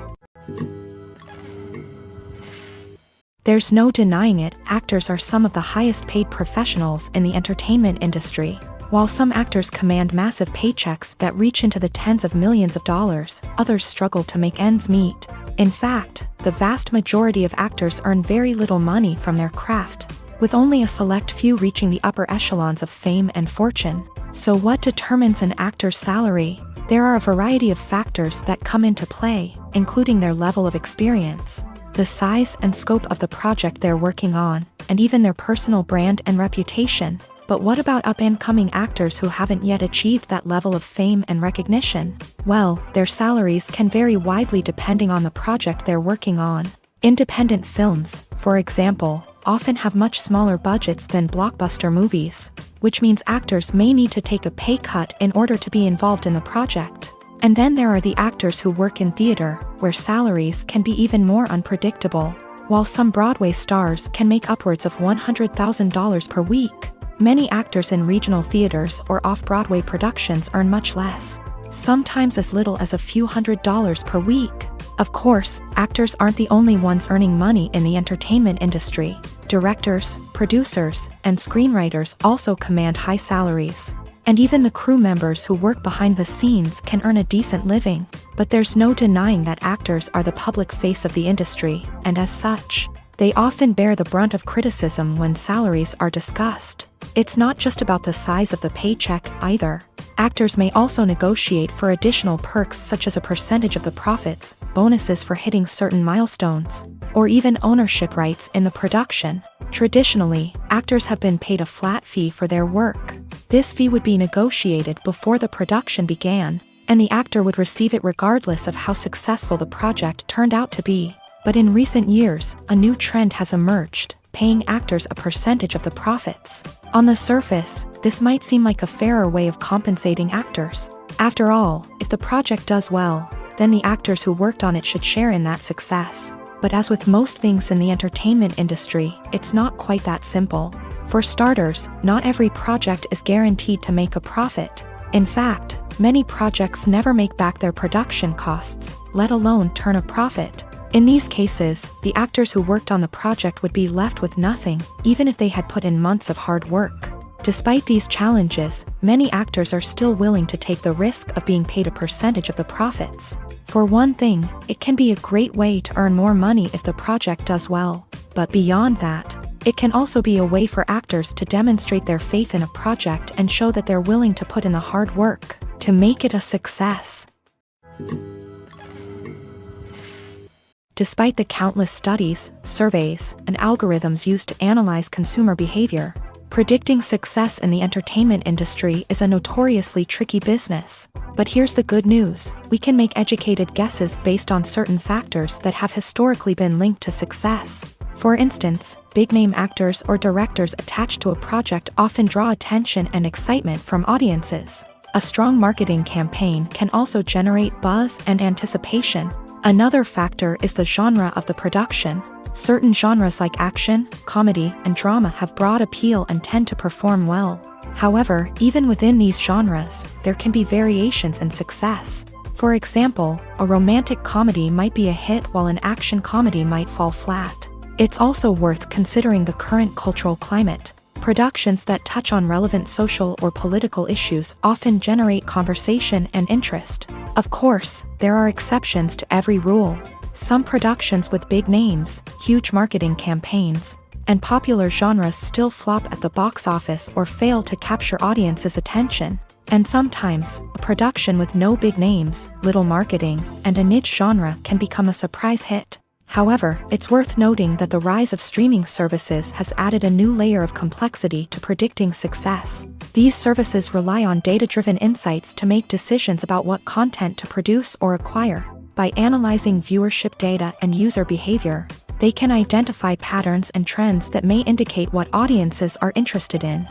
There's no denying it, actors are some of the highest paid professionals in the entertainment industry. While some actors command massive paychecks that reach into the tens of millions of dollars, others struggle to make ends meet. In fact, the vast majority of actors earn very little money from their craft, with only a select few reaching the upper echelons of fame and fortune. So what determines an actor's salary? There are a variety of factors that come into play, including their level of experience, the size and scope of the project they're working on, and even their personal brand and reputation. But what about up-and-coming actors who haven't yet achieved that level of fame and recognition? Well, their salaries can vary widely depending on the project they're working on. Independent films, for example, often have much smaller budgets than blockbuster movies, which means actors may need to take a pay cut in order to be involved in the project. And then there are the actors who work in theater, where salaries can be even more unpredictable. While some Broadway stars can make upwards of $100,000 per week, many actors in regional theaters or off-Broadway productions earn much less, sometimes as little as a few $100s per week. Of course, actors aren't the only ones earning money in the entertainment industry. Directors, producers, and screenwriters also command high salaries. And even the crew members who work behind the scenes can earn a decent living. But there's no denying that actors are the public face of the industry, and as such, they often bear the brunt of criticism when salaries are discussed. It's not just about the size of the paycheck either. Actors may also negotiate for additional perks such as a percentage of the profits, bonuses for hitting certain milestones, or even ownership rights in the production. Traditionally, actors have been paid a flat fee for their work. This fee would be negotiated before the production began, and the actor would receive it regardless of how successful the project turned out to be. But in recent years, a new trend has emerged, paying actors a percentage of the profits. On the surface, this might seem like a fairer way of compensating actors. After all, if the project does well, then the actors who worked on it should share in that success. But as with most things in the entertainment industry, it's not quite that simple. For starters, not every project is guaranteed to make a profit. In fact, many projects never make back their production costs, let alone turn a profit. In these cases, the actors who worked on the project would be left with nothing, even if they had put in months of hard work. Despite these challenges, many actors are still willing to take the risk of being paid a percentage of the profits. For one thing, it can be a great way to earn more money if the project does well. But beyond that, it can also be a way for actors to demonstrate their faith in a project and show that they're willing to put in the hard work to make it a success. Despite the countless studies, surveys, and algorithms used to analyze consumer behavior, Predicting success in the entertainment industry is a notoriously tricky business. But here's the good news: we can make educated guesses based on certain factors that have historically been linked to success. For instance, big-name actors or directors attached to a project often draw attention and excitement from audiences. A strong marketing campaign can also generate buzz and anticipation. Another factor is the genre of the production. Certain genres like action, comedy, and drama have broad appeal and tend to perform well. However, even within these genres, there can be variations in success. For example, a romantic comedy might be a hit while an action comedy might fall flat. It's also worth considering the current cultural climate. Productions that touch on relevant social or political issues often generate conversation and interest. Of course, there are exceptions to every rule. Some productions with big names, huge marketing campaigns, and popular genres still flop at the box office or fail to capture audiences' attention. And sometimes, a production with no big names, little marketing, and a niche genre can become a surprise hit. However, it's worth noting that the rise of streaming services has added a new layer of complexity to predicting success. These services rely on data-driven insights to make decisions about what content to produce or acquire. By analyzing viewership data and user behavior, they can identify patterns and trends that may indicate what audiences are interested in.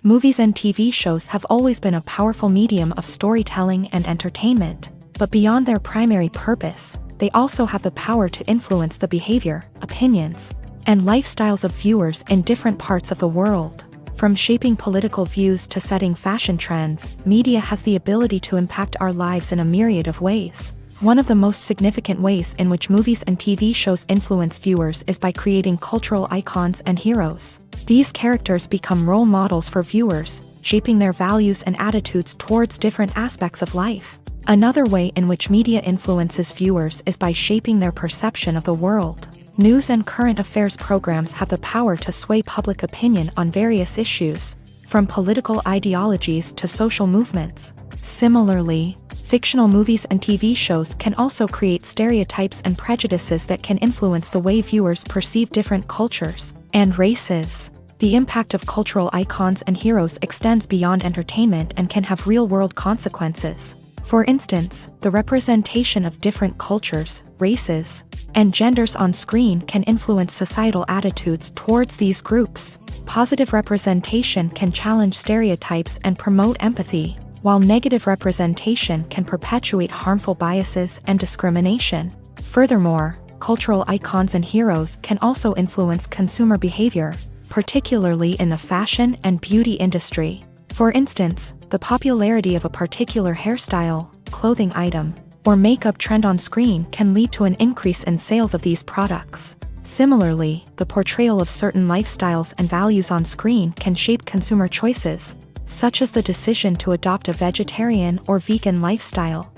Movies and TV shows have always been a powerful medium of storytelling and entertainment, but beyond their primary purpose, they also have the power to influence the behavior, opinions, and lifestyles of viewers in different parts of the world. From shaping political views to setting fashion trends, media has the ability to impact our lives in a myriad of ways. One of the most significant ways in which movies and TV shows influence viewers is by creating cultural icons and heroes. These characters become role models for viewers, shaping their values and attitudes towards different aspects of life. Another way in which media influences viewers is by shaping their perception of the world. News and current affairs programs have the power to sway public opinion on various issues, from political ideologies to social movements. Similarly, fictional movies and TV shows can also create stereotypes and prejudices that can influence the way viewers perceive different cultures and races. The impact of cultural icons and heroes extends beyond entertainment and can have real-world consequences. For instance, the representation of different cultures, races, and genders on screen can influence societal attitudes towards these groups. Positive representation can challenge stereotypes and promote empathy, while negative representation can perpetuate harmful biases and discrimination. Furthermore, cultural icons and heroes can also influence consumer behavior, particularly in the fashion and beauty industry. For instance, the popularity of a particular hairstyle, clothing item, or makeup trend on screen can lead to an increase in sales of these products. Similarly, the portrayal of certain lifestyles and values on screen can shape consumer choices, such as the decision to adopt a vegetarian or vegan lifestyle.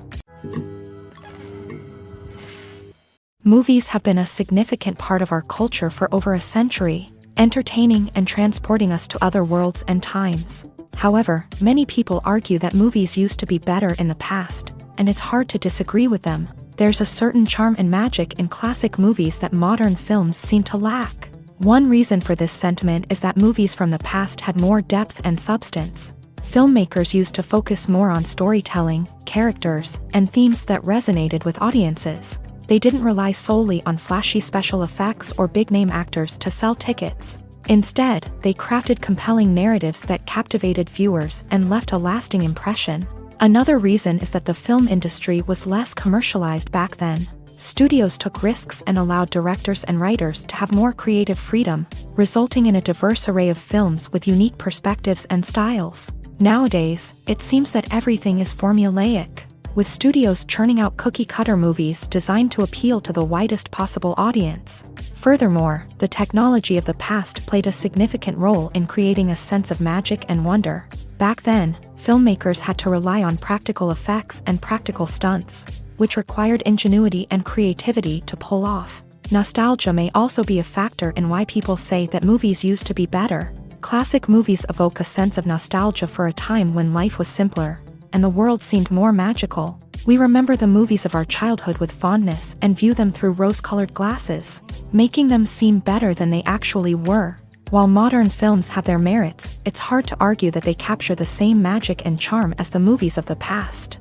Movies have been a significant part of our culture for over a century, entertaining and transporting us to other worlds and times. However, many people argue that movies used to be better in the past, and it's hard to disagree with them. There's a certain charm and magic in classic movies that modern films seem to lack. One reason for this sentiment is that movies from the past had more depth and substance. Filmmakers used to focus more on storytelling, characters, and themes that resonated with audiences. They didn't rely solely on flashy special effects or big-name actors to sell tickets. Instead, they crafted compelling narratives that captivated viewers and left a lasting impression. Another reason is that the film industry was less commercialized back then. Studios took risks and allowed directors and writers to have more creative freedom, resulting in a diverse array of films with unique perspectives and styles. Nowadays, it seems that everything is formulaic, with studios churning out cookie-cutter movies designed to appeal to the widest possible audience. Furthermore, the technology of the past played a significant role in creating a sense of magic and wonder. Back then, filmmakers had to rely on practical effects and practical stunts, which required ingenuity and creativity to pull off. Nostalgia may also be a factor in why people say that movies used to be better. Classic movies evoke a sense of nostalgia for a time when life was simpler, and the world seemed more magical. We remember the movies of our childhood with fondness and view them through rose-colored glasses, making them seem better than they actually were. While modern films have their merits, it's hard to argue that they capture the same magic and charm as the movies of the past.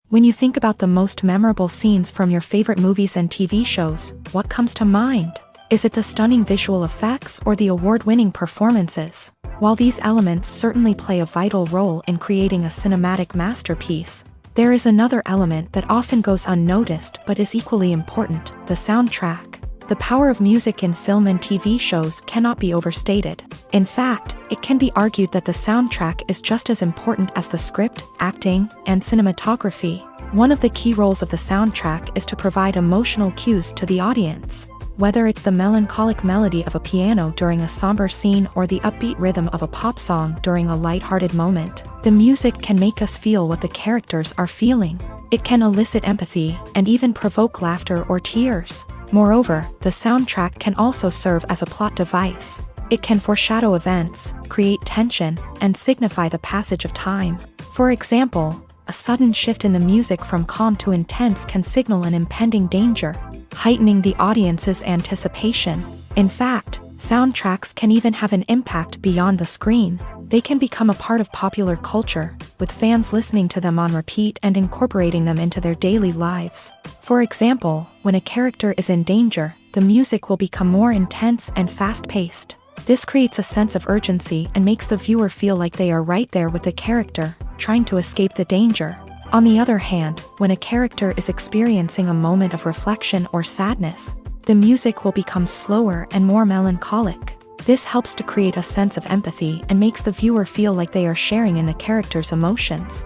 When you think about the most memorable scenes from your favorite movies and TV shows, what comes to mind? Is it the stunning visual effects or the award-winning performances? While these elements certainly play a vital role in creating a cinematic masterpiece, there is another element that often goes unnoticed but is equally important: the soundtrack. The power of music in film and TV shows cannot be overstated. In fact, it can be argued that the soundtrack is just as important as the script, acting, and cinematography. One of the key roles of the soundtrack is to provide emotional cues to the audience. Whether it's the melancholic melody of a piano during a somber scene or the upbeat rhythm of a pop song during a lighthearted moment, the music can make us feel what the characters are feeling. It can elicit empathy and even provoke laughter or tears. Moreover, the soundtrack can also serve as a plot device. It can foreshadow events, create tension, and signify the passage of time. For example, a sudden shift in the music from calm to intense can signal an impending danger, heightening the audience's anticipation. In fact, soundtracks can even have an impact beyond the screen. They can become a part of popular culture, with fans listening to them on repeat and incorporating them into their daily lives. For example, when a character is in danger, the music will become more intense and fast-paced. This creates a sense of urgency and makes the viewer feel like they are right there with the character, trying to escape the danger. On the other hand, when a character is experiencing a moment of reflection or sadness, the music will become slower and more melancholic. This helps to create a sense of empathy and makes the viewer feel like they are sharing in the character's emotions.